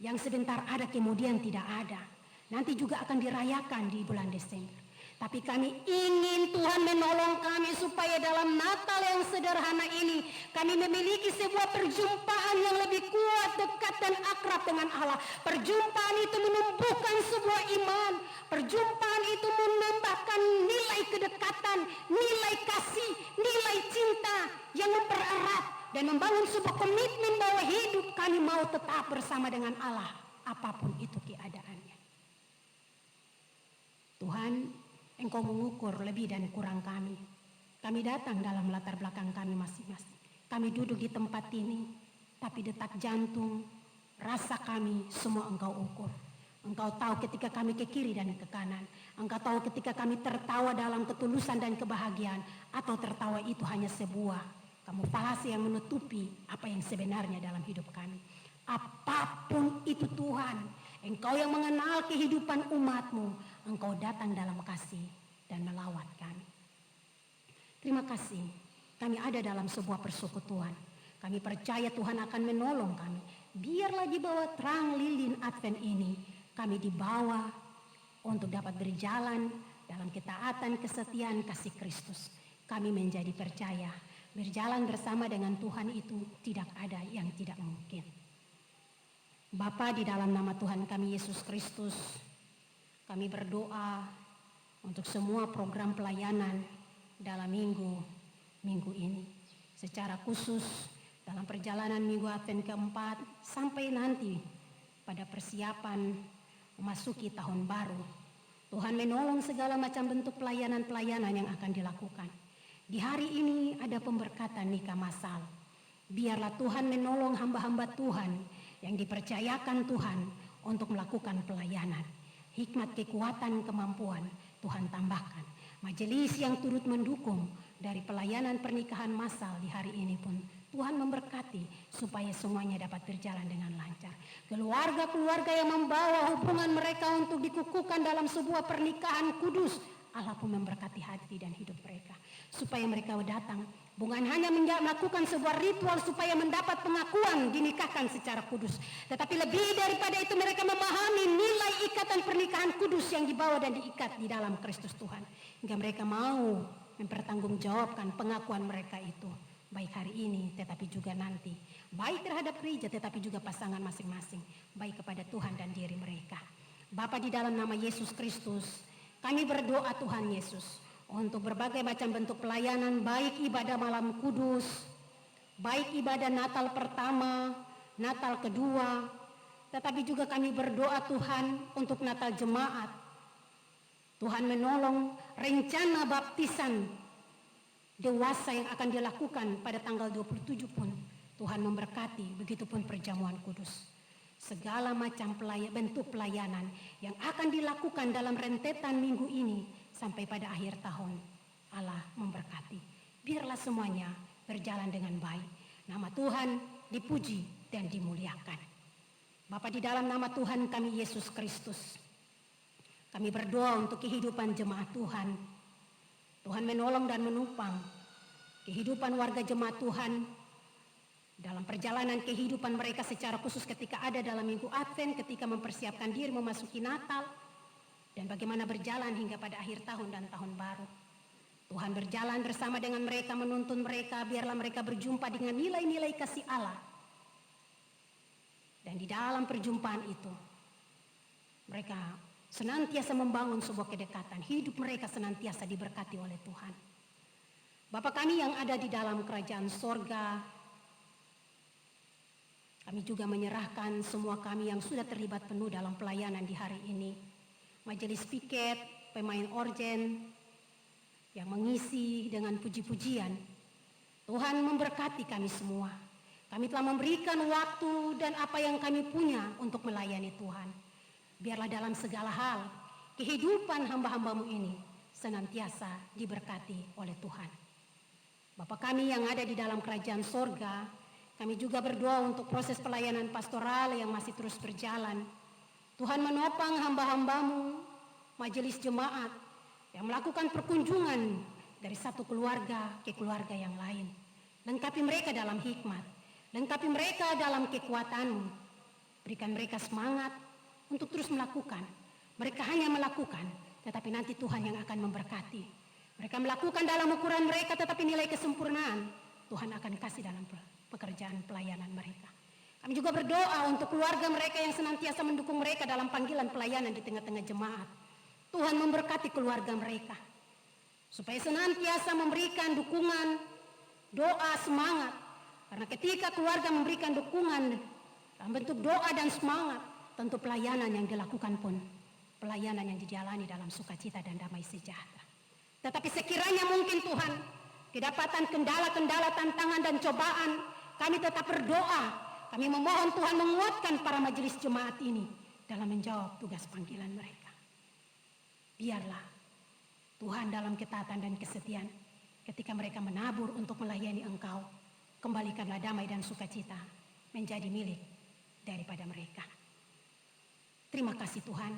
yang sebentar ada kemudian tidak ada. Nanti juga akan dirayakan di bulan Desember. Tapi kami ingin Tuhan menolong kami supaya dalam Natal yang sederhana ini kami memiliki sebuah perjumpaan yang lebih kuat, dekat dan akrab dengan Allah. Perjumpaan itu menumbuhkan sebuah iman. Perjumpaan itu menambahkan nilai kedekatan, nilai kasih, nilai cinta yang mempererat dan membangun sebuah komitmen bahwa hidup kami mau tetap bersama dengan Allah apapun itu keadaannya. Tuhan, Engkau mengukur lebih dan kurang kami. Kami datang dalam latar belakang kami masing-masing. Kami duduk di tempat ini, tapi detak jantung, rasa kami semua Engkau ukur. Engkau tahu ketika kami ke kiri dan ke kanan. Engkau tahu ketika kami tertawa dalam ketulusan dan kebahagiaan, atau tertawa itu hanya sebuah kamuflase yang menutupi apa yang sebenarnya dalam hidup kami. Apapun itu Tuhan, Engkau yang mengenal kehidupan umat-Mu, Engkau datang dalam kasih dan melawat kami. Terima kasih, kami ada dalam sebuah persekutuan. Kami percaya Tuhan akan menolong kami. Biarlah di bawah terang lilin Advent ini, kami dibawa untuk dapat berjalan dalam ketaatan, kesetiaan, kasih Kristus. Kami menjadi percaya, berjalan bersama dengan Tuhan itu tidak ada yang tidak mungkin. Bapa, di dalam nama Tuhan kami Yesus Kristus, kami berdoa untuk semua program pelayanan dalam minggu ini. Secara khusus dalam perjalanan minggu Advent keempat sampai nanti pada persiapan memasuki tahun baru. Tuhan menolong segala macam bentuk pelayanan-pelayanan yang akan dilakukan. Di hari ini ada pemberkatan nikah massal. Biarlah Tuhan menolong hamba-hamba Tuhan yang dipercayakan Tuhan untuk melakukan pelayanan. Hikmat, kekuatan, kemampuan Tuhan tambahkan. Majelis yang turut mendukung dari pelayanan pernikahan massal di hari ini pun Tuhan memberkati supaya semuanya dapat berjalan dengan lancar. Keluarga-keluarga yang membawa hubungan mereka untuk dikukuhkan dalam sebuah pernikahan kudus, Allah pun memberkati hati dan hidup mereka. Supaya mereka datang bukan hanya melakukan sebuah ritual supaya mendapat pengakuan dinikahkan secara kudus. Tetapi lebih daripada itu mereka memahami nilai ikatan pernikahan kudus yang dibawa dan diikat di dalam Kristus Tuhan. Hingga mereka mau mempertanggungjawabkan pengakuan mereka itu. Baik hari ini tetapi juga nanti. Baik terhadap gereja tetapi juga pasangan masing-masing. Baik kepada Tuhan dan diri mereka. Bapa, di dalam nama Yesus Kristus, kami berdoa Tuhan Yesus, untuk berbagai macam bentuk pelayanan, baik ibadah malam kudus, baik ibadah Natal pertama, Natal kedua, tetapi juga kami berdoa Tuhan untuk Natal jemaat. Tuhan menolong rencana baptisan dewasa yang akan dilakukan pada tanggal 27 pun Tuhan memberkati, begitupun perjamuan kudus. Segala macam bentuk pelayanan yang akan dilakukan dalam rentetan minggu ini sampai pada akhir tahun, Allah memberkati. Biarlah semuanya berjalan dengan baik. Nama Tuhan dipuji dan dimuliakan. Bapa, di dalam nama Tuhan kami Yesus Kristus, kami berdoa untuk kehidupan jemaat Tuhan. Tuhan menolong dan menopang kehidupan warga jemaat Tuhan dalam perjalanan kehidupan mereka secara khusus ketika ada dalam minggu Advent, ketika mempersiapkan diri memasuki Natal, dan bagaimana berjalan hingga pada akhir tahun dan tahun baru. Tuhan berjalan bersama dengan mereka, menuntun mereka, biarlah mereka berjumpa dengan nilai-nilai kasih Allah. Dan di dalam perjumpaan itu, mereka senantiasa membangun sebuah kedekatan. Hidup mereka senantiasa diberkati oleh Tuhan. Bapa kami yang ada di dalam kerajaan sorga, kami juga menyerahkan semua kami yang sudah terlibat penuh dalam pelayanan di hari ini. Majelis piket, pemain organ yang mengisi dengan puji-pujian. Tuhan memberkati kami semua. Kami telah memberikan waktu dan apa yang kami punya untuk melayani Tuhan. Biarlah dalam segala hal, kehidupan hamba-hambamu ini senantiasa diberkati oleh Tuhan. Bapa kami yang ada di dalam kerajaan sorga, kami juga berdoa untuk proses pelayanan pastoral yang masih terus berjalan. Tuhan menopang hamba-hambamu, majelis jemaat yang melakukan perkunjungan dari satu keluarga ke keluarga yang lain. Lengkapi mereka dalam hikmat, lengkapi mereka dalam kekuatan-Mu. Berikan mereka semangat untuk terus melakukan. Mereka hanya melakukan, tetapi nanti Tuhan yang akan memberkati. Mereka melakukan dalam ukuran mereka, tetapi nilai kesempurnaan Tuhan akan kasih dalam pekerjaan pelayanan mereka. Kami juga berdoa untuk keluarga mereka yang senantiasa mendukung mereka dalam panggilan pelayanan di tengah-tengah jemaat. Tuhan memberkati keluarga mereka, supaya senantiasa memberikan dukungan, doa, semangat. Karena ketika keluarga memberikan dukungan dalam bentuk doa dan semangat, tentu pelayanan yang dilakukan pun pelayanan yang dijalani dalam sukacita dan damai sejahtera. Tetapi sekiranya mungkin Tuhan, kedapatan kendala-kendala, tantangan dan cobaan, kami tetap berdoa. Kami memohon Tuhan menguatkan para majelis jemaat ini dalam menjawab tugas panggilan mereka. Biarlah Tuhan dalam ketaatan dan kesetiaan, ketika mereka menabur untuk melayani Engkau, kembalikanlah damai dan sukacita menjadi milik daripada mereka. Terima kasih Tuhan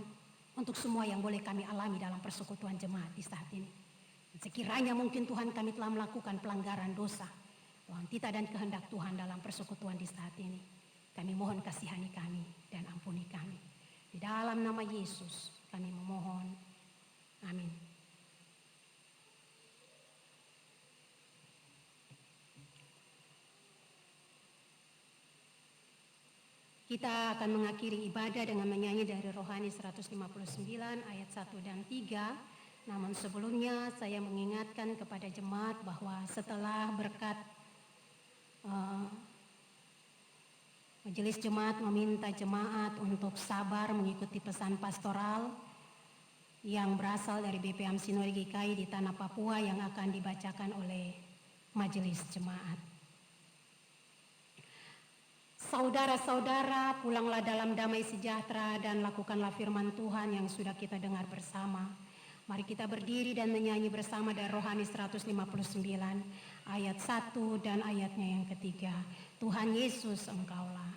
untuk semua yang boleh kami alami dalam persekutuan jemaat di saat ini. Sekiranya mungkin Tuhan kami telah melakukan pelanggaran dosa, lawan titah dan kehendak Tuhan dalam persekutuan di saat ini, kami mohon kasihani kami dan ampuni kami. Di dalam nama Yesus kami memohon. Amin. Kita akan mengakhiri ibadah dengan menyanyi dari Rohani 159 ayat 1 dan 3. Namun sebelumnya saya mengingatkan kepada jemaat bahwa setelah berkat majelis jemaat meminta jemaat untuk sabar mengikuti pesan pastoral yang berasal dari BPM Sinode GKI di Tanah Papua yang akan dibacakan oleh majelis jemaat. Saudara-saudara, pulanglah dalam damai sejahtera dan lakukanlah firman Tuhan yang sudah kita dengar bersama. Mari kita berdiri dan menyanyi bersama dari Rohani 159 ayat 1 dan ayatnya yang ketiga. Tuhan Yesus, Engkaulah.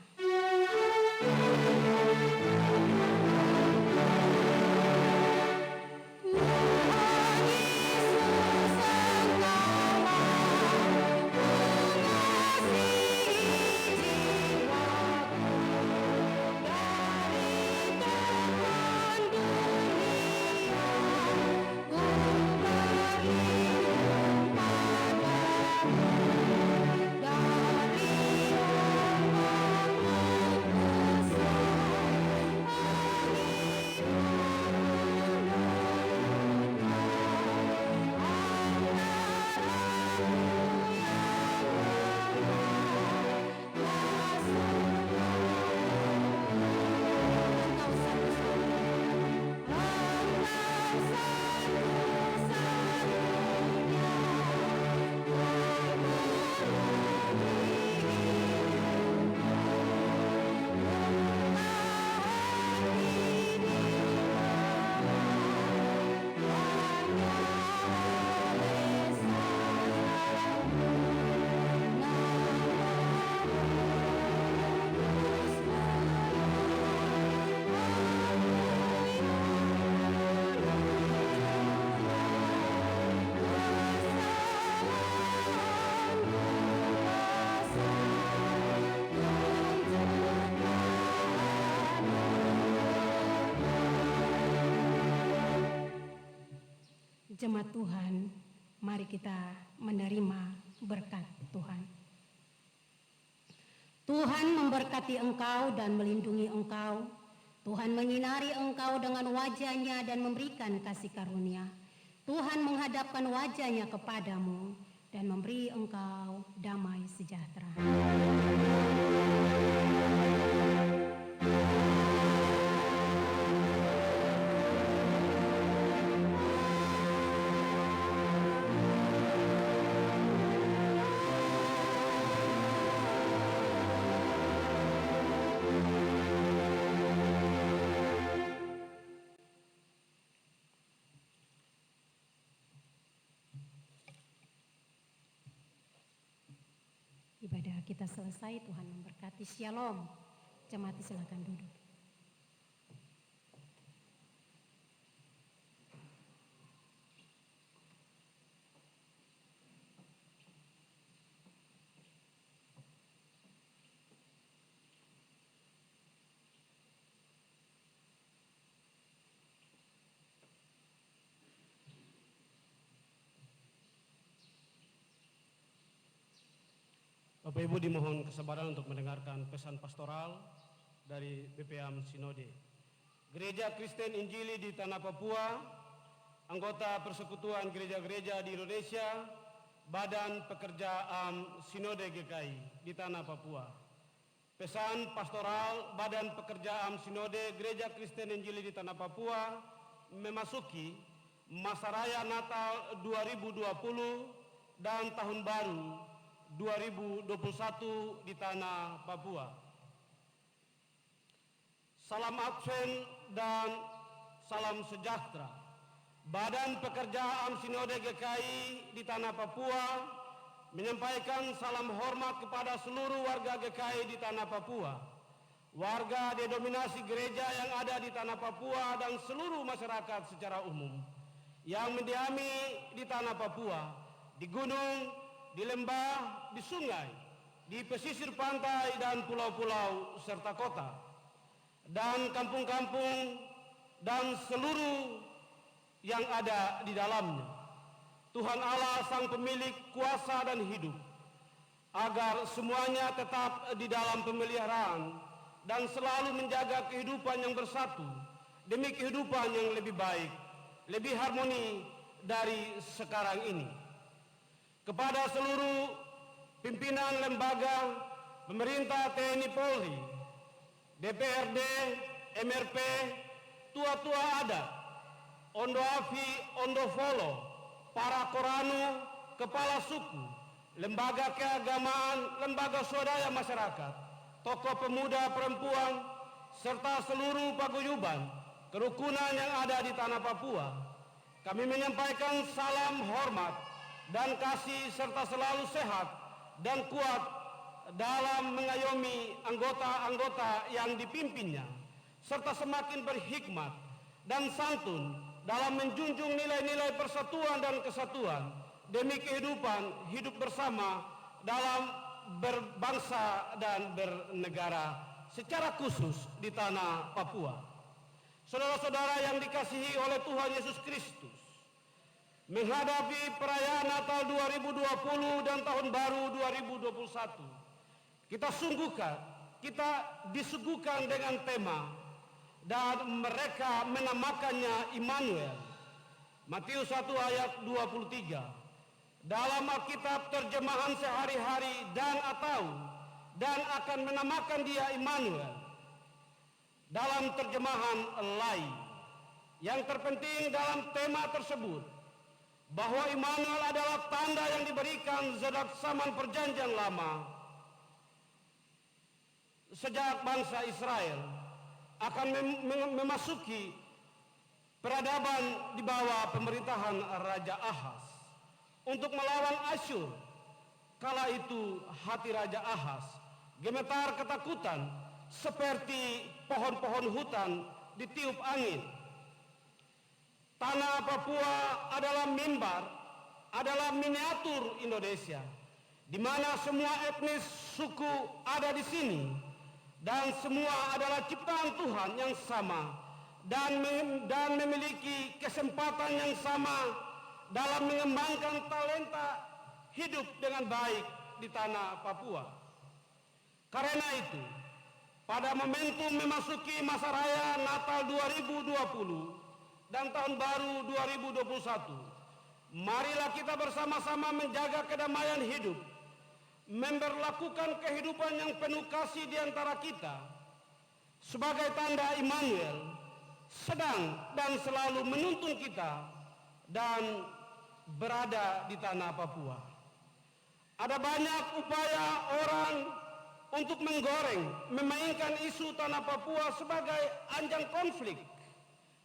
Jemaat Tuhan, mari kita menerima berkat Tuhan. Tuhan memberkati engkau dan melindungi engkau. Tuhan menyinari engkau dengan wajah-Nya dan memberikan kasih karunia. Tuhan menghadapkan wajah-Nya kepadamu dan memberi engkau damai sejahtera. ibadah kita selesai. Tuhan memberkati. Shalom. Jemaat silakan duduk. Bapak Ibu dimohon kesabaran untuk mendengarkan pesan pastoral dari BPAM Sinode. Gereja Kristen Injili di Tanah Papua, anggota Persekutuan Gereja-Gereja di Indonesia, Badan Pekerjaan Sinode GKI di Tanah Papua. Pesan pastoral Badan Pekerjaan Sinode Gereja Kristen Injili di Tanah Papua memasuki masa raya Natal 2020 dan Tahun Baru 2021 di Tanah Papua. Salam Advent dan salam sejahtera. Badan Pekerjaan Sinode GKI di Tanah Papua menyampaikan salam hormat kepada seluruh warga GKI di Tanah Papua, warga denominasi gereja yang ada di Tanah Papua dan seluruh masyarakat secara umum yang mendiami di Tanah Papua, di gunung, di lembah, di sungai, di pesisir pantai dan pulau-pulau serta kota, dan kampung-kampung dan seluruh yang ada di dalamnya. Tuhan Allah Sang Pemilik kuasa dan hidup, agar semuanya tetap di dalam pemeliharaan dan selalu menjaga kehidupan yang bersatu demi kehidupan yang lebih baik, lebih harmoni dari sekarang ini. Kepada seluruh pimpinan lembaga pemerintah TNI Polri, DPRD, MRP, tua-tua adat, Ondo Afi, Ondo Folo, para koranu, kepala suku, lembaga keagamaan, lembaga swadaya masyarakat, tokoh pemuda perempuan, serta seluruh paguyuban kerukunan yang ada di Tanah Papua. Kami menyampaikan salam hormat dan kasih serta selalu sehat dan kuat dalam mengayomi anggota-anggota yang dipimpinnya, serta semakin berhikmat dan santun dalam menjunjung nilai-nilai persatuan dan kesatuan demi kehidupan hidup bersama dalam berbangsa dan bernegara secara khusus di Tanah Papua. Saudara-saudara yang dikasihi oleh Tuhan Yesus Kristus, menghadapi perayaan Natal 2020 dan Tahun Baru 2021, kita disuguhkan dengan tema dan mereka menamakannya Immanuel. Matius 1 ayat 23. Dalam Alkitab terjemahan sehari-hari dan akan menamakan dia Immanuel. Dalam terjemahan lain, yang terpenting dalam tema tersebut, bahwa Immanuel adalah tanda yang diberikan sejak zaman perjanjian lama, sejak bangsa Israel akan memasuki peradaban di bawah pemerintahan Raja Ahaz untuk melawan Asyur. Kala itu hati Raja Ahaz gemetar ketakutan seperti pohon-pohon hutan ditiup angin. Tanah Papua adalah mimbar, adalah miniatur Indonesia, di mana semua etnis suku ada di sini, dan semua adalah ciptaan Tuhan yang sama dan memiliki kesempatan yang sama dalam mengembangkan talenta hidup dengan baik di Tanah Papua. Karena itu, pada momentum memasuki masa raya Natal 2020 dan Tahun Baru 2021, marilah kita bersama-sama menjaga kedamaian hidup, memberlakukan kehidupan yang penuh kasih di antara kita, sebagai tanda Immanuel sedang dan selalu menuntun kita dan berada di Tanah Papua. Ada banyak upaya orang untuk menggoreng, memainkan isu Tanah Papua sebagai anjing konflik.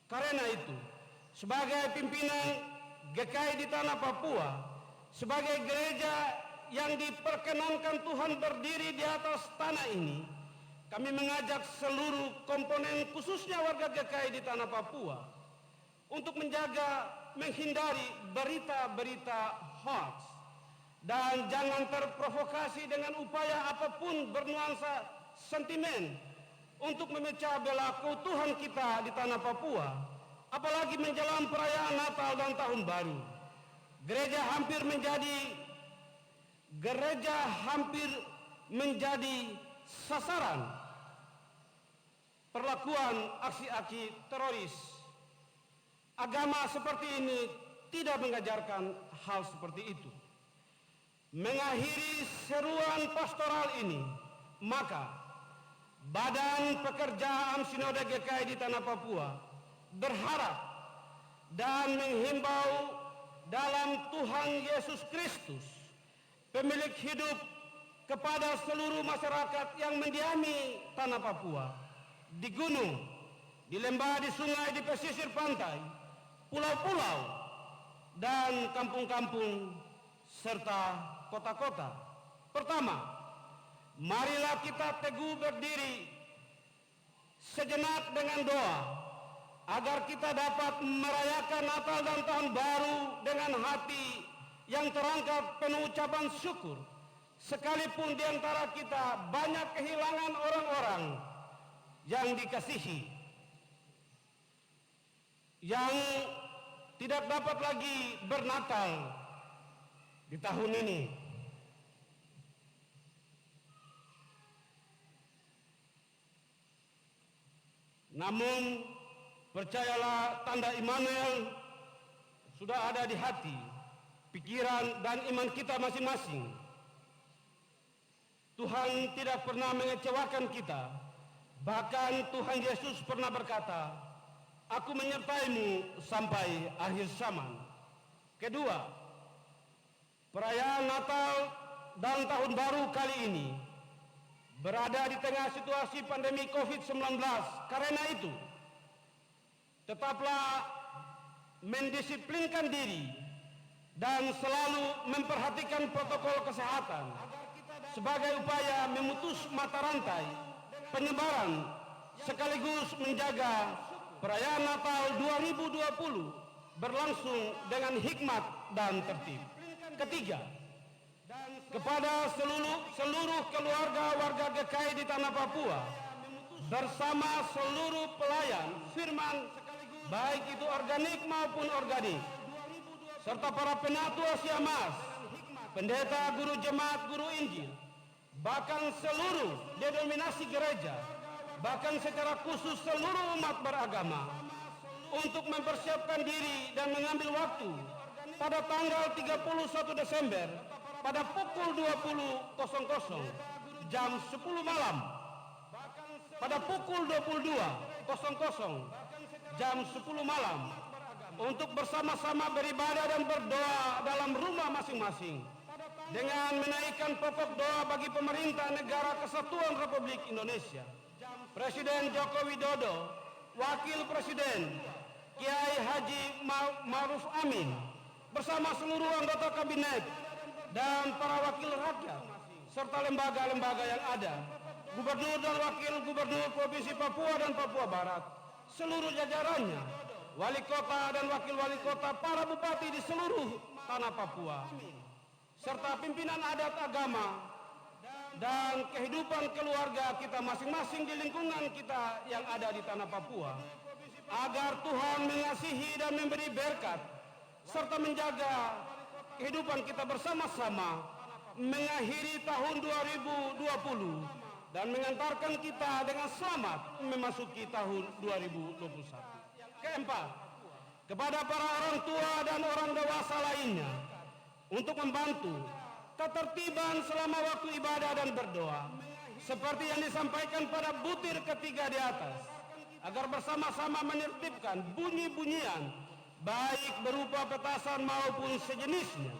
Karena itu, sebagai pimpinan GKI di Tanah Papua, sebagai gereja yang diperkenankan Tuhan berdiri di atas tanah ini, kami mengajak seluruh komponen khususnya warga GKI di tanah Papua untuk menghindari berita-berita hoax dan jangan terprovokasi dengan upaya apapun bernuansa sentimen untuk memecah belah keutuhan kita di tanah Papua, apalagi menjelang perayaan Natal dan Tahun Baru. Gereja hampir menjadi sasaran perlakuan aksi-aksi teroris. Agama seperti ini tidak mengajarkan hal seperti itu. Mengakhiri seruan pastoral ini, maka Badan Pekerjaan Sinode GKI di tanah Papua berharap dan menghimbau dalam Tuhan Yesus Kristus, pemilik hidup, kepada seluruh masyarakat yang mendiami tanah Papua, di gunung, di lembah, di sungai, di pesisir pantai, pulau-pulau, dan kampung-kampung, serta kota-kota. Pertama, marilah kita teguh berdiri sejenak dengan doa, agar kita dapat merayakan Natal dan Tahun Baru dengan hati yang terangkat penuh ucapan syukur, sekalipun di antara kita banyak kehilangan orang-orang yang dikasihi, yang tidak dapat lagi bernatal di tahun ini. Namun percayalah, tanda Immanuel sudah ada di hati, pikiran, dan iman kita masing-masing. Tuhan tidak pernah mengecewakan kita. Bahkan Tuhan Yesus pernah berkata, "Aku menyertaimu sampai akhir zaman." Kedua, perayaan Natal dan Tahun Baru kali ini berada di tengah situasi pandemi COVID-19. Karena itu, tetaplah mendisiplinkan diri dan selalu memperhatikan protokol kesehatan sebagai upaya memutus mata rantai penyebaran, sekaligus menjaga perayaan Natal 2020 berlangsung dengan hikmat dan tertib. Ketiga, kepada seluruh keluarga warga GKI di tanah Papua, bersama seluruh pelayan firman, baik itu organik maupun organik, serta para penatua Siamas, pendeta, guru jemaat, guru Injil, bahkan seluruh denominasi gereja, bahkan secara khusus seluruh umat beragama, untuk mempersiapkan diri dan mengambil waktu pada tanggal 31 Desember pada pukul 20.00 jam 10 malam, pada pukul 22.00 jam 10 malam, untuk bersama-sama beribadah dan berdoa dalam rumah masing-masing dengan menaikkan pokok doa bagi pemerintah negara Kesatuan Republik Indonesia, Presiden Joko Widodo, Wakil Presiden Kiai Haji Ma'ruf Amin, bersama seluruh anggota kabinet dan para wakil rakyat serta lembaga-lembaga yang ada, Gubernur dan Wakil Gubernur Provinsi Papua dan Papua Barat, seluruh jajarannya, wali kota dan wakil wali kota, para bupati di seluruh tanah Papua, serta pimpinan adat agama dan kehidupan keluarga kita masing-masing di lingkungan kita yang ada di tanah Papua, agar Tuhan mengasihi dan memberi berkat serta menjaga kehidupan kita bersama-sama mengakhiri tahun 2020 dan mengantarkan kita dengan selamat memasuki tahun 2021. Keempat, kepada para orang tua dan orang dewasa lainnya untuk membantu ketertiban selama waktu ibadah dan berdoa, seperti yang disampaikan pada butir ketiga di atas, agar bersama-sama menertibkan bunyi-bunyian baik berupa petasan maupun sejenisnya,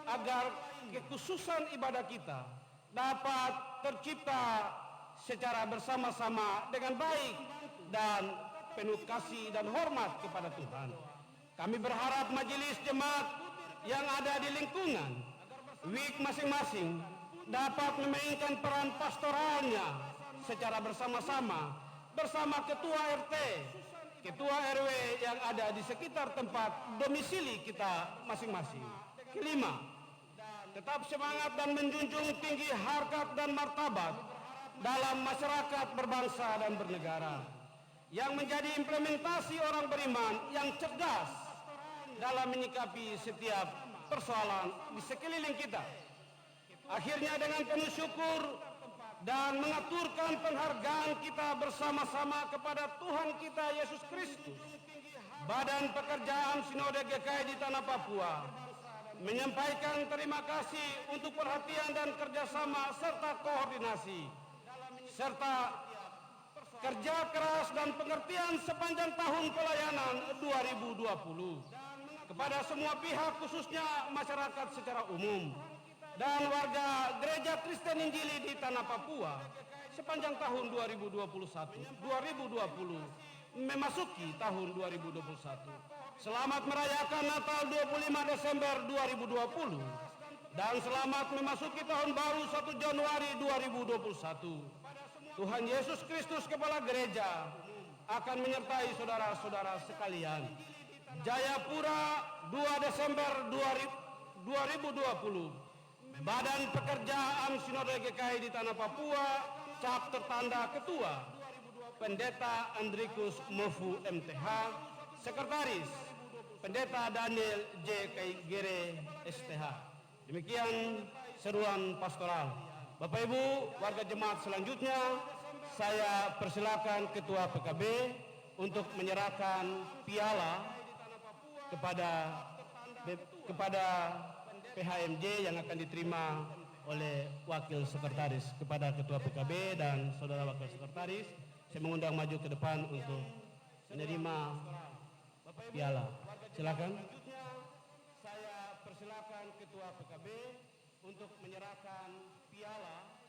agar kekhususan ibadah kita dapat tercipta secara bersama-sama dengan baik dan penuh kasih dan hormat kepada Tuhan. Kami berharap majelis jemaat yang ada di lingkungan WIK masing-masing dapat memainkan peran pastoralnya secara bersama-sama bersama ketua RT, ketua RW yang ada di sekitar tempat domisili kita masing-masing. Kelima, tetap semangat dan menjunjung tinggi harkat dan martabat dalam masyarakat berbangsa dan bernegara yang menjadi implementasi orang beriman yang cerdas dalam menyikapi setiap persoalan di sekeliling kita. Akhirnya dengan penuh syukur dan mengaturkan penghargaan kita bersama-sama kepada Tuhan kita Yesus Kristus, Badan Pekerjaan Sinode GKI di Tanah Papua menyampaikan terima kasih untuk perhatian dan kerjasama serta koordinasi serta kerja keras dan pengertian sepanjang tahun pelayanan 2020 kepada semua pihak, khususnya masyarakat secara umum dan warga Gereja Kristen Injili di Tanah Papua sepanjang tahun 2020 memasuki tahun 2021. Selamat merayakan Natal 25 Desember 2020 dan selamat memasuki tahun baru 1 Januari 2021. Tuhan Yesus Kristus Kepala Gereja akan menyertai saudara-saudara sekalian. Jayapura 2 Desember 2020. Badan Pekerjaan Sinode GKI di Tanah Papua, cap tertanda Ketua, Pendeta Andrikus Mofu MTH, Sekretaris, Pendeta Daniel J. Kaigere STH. Demikian seruan pastoral. Bapak Ibu, warga jemaat selanjutnya, saya persilakan Ketua PKB untuk menyerahkan piala kepada PHMJ yang akan diterima oleh Wakil Sekretaris. Kepada Ketua PKB dan Saudara Wakil Sekretaris, saya mengundang maju ke depan untuk menerima piala. Silakan. Saya persilakan Ketua PKB untuk menyerahkan piala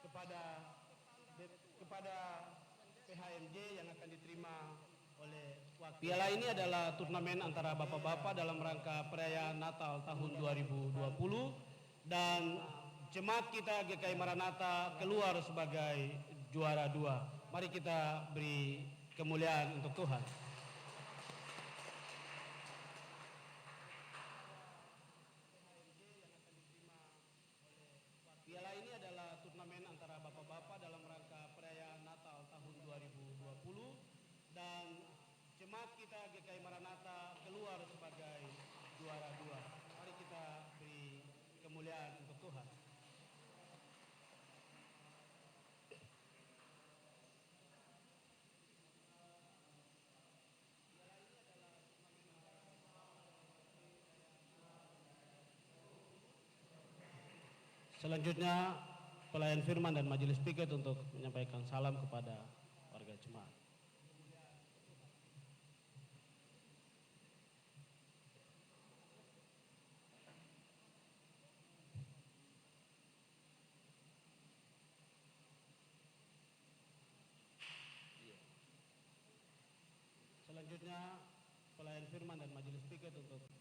kepada PHMJ yang akan diterima oleh Wakil. Piala ini adalah turnamen antara bapak-bapak dalam rangka perayaan Natal tahun 2020 dan jemaat kita GKI Maranatha keluar sebagai juara 2. Mari kita beri kemuliaan untuk Tuhan. Piala ini adalah turnamen antara bapak-bapak dalam rangka perayaan Natal tahun 2020 dan jemaat kita GKI Maranatha keluar sebagai juara 2. Mari kita beri kemuliaan untuk Tuhan. Selanjutnya pelayan firman dan majelis piket untuk menyampaikan salam kepada warga jemaat. Selanjutnya pelayan firman dan majelis piket untuk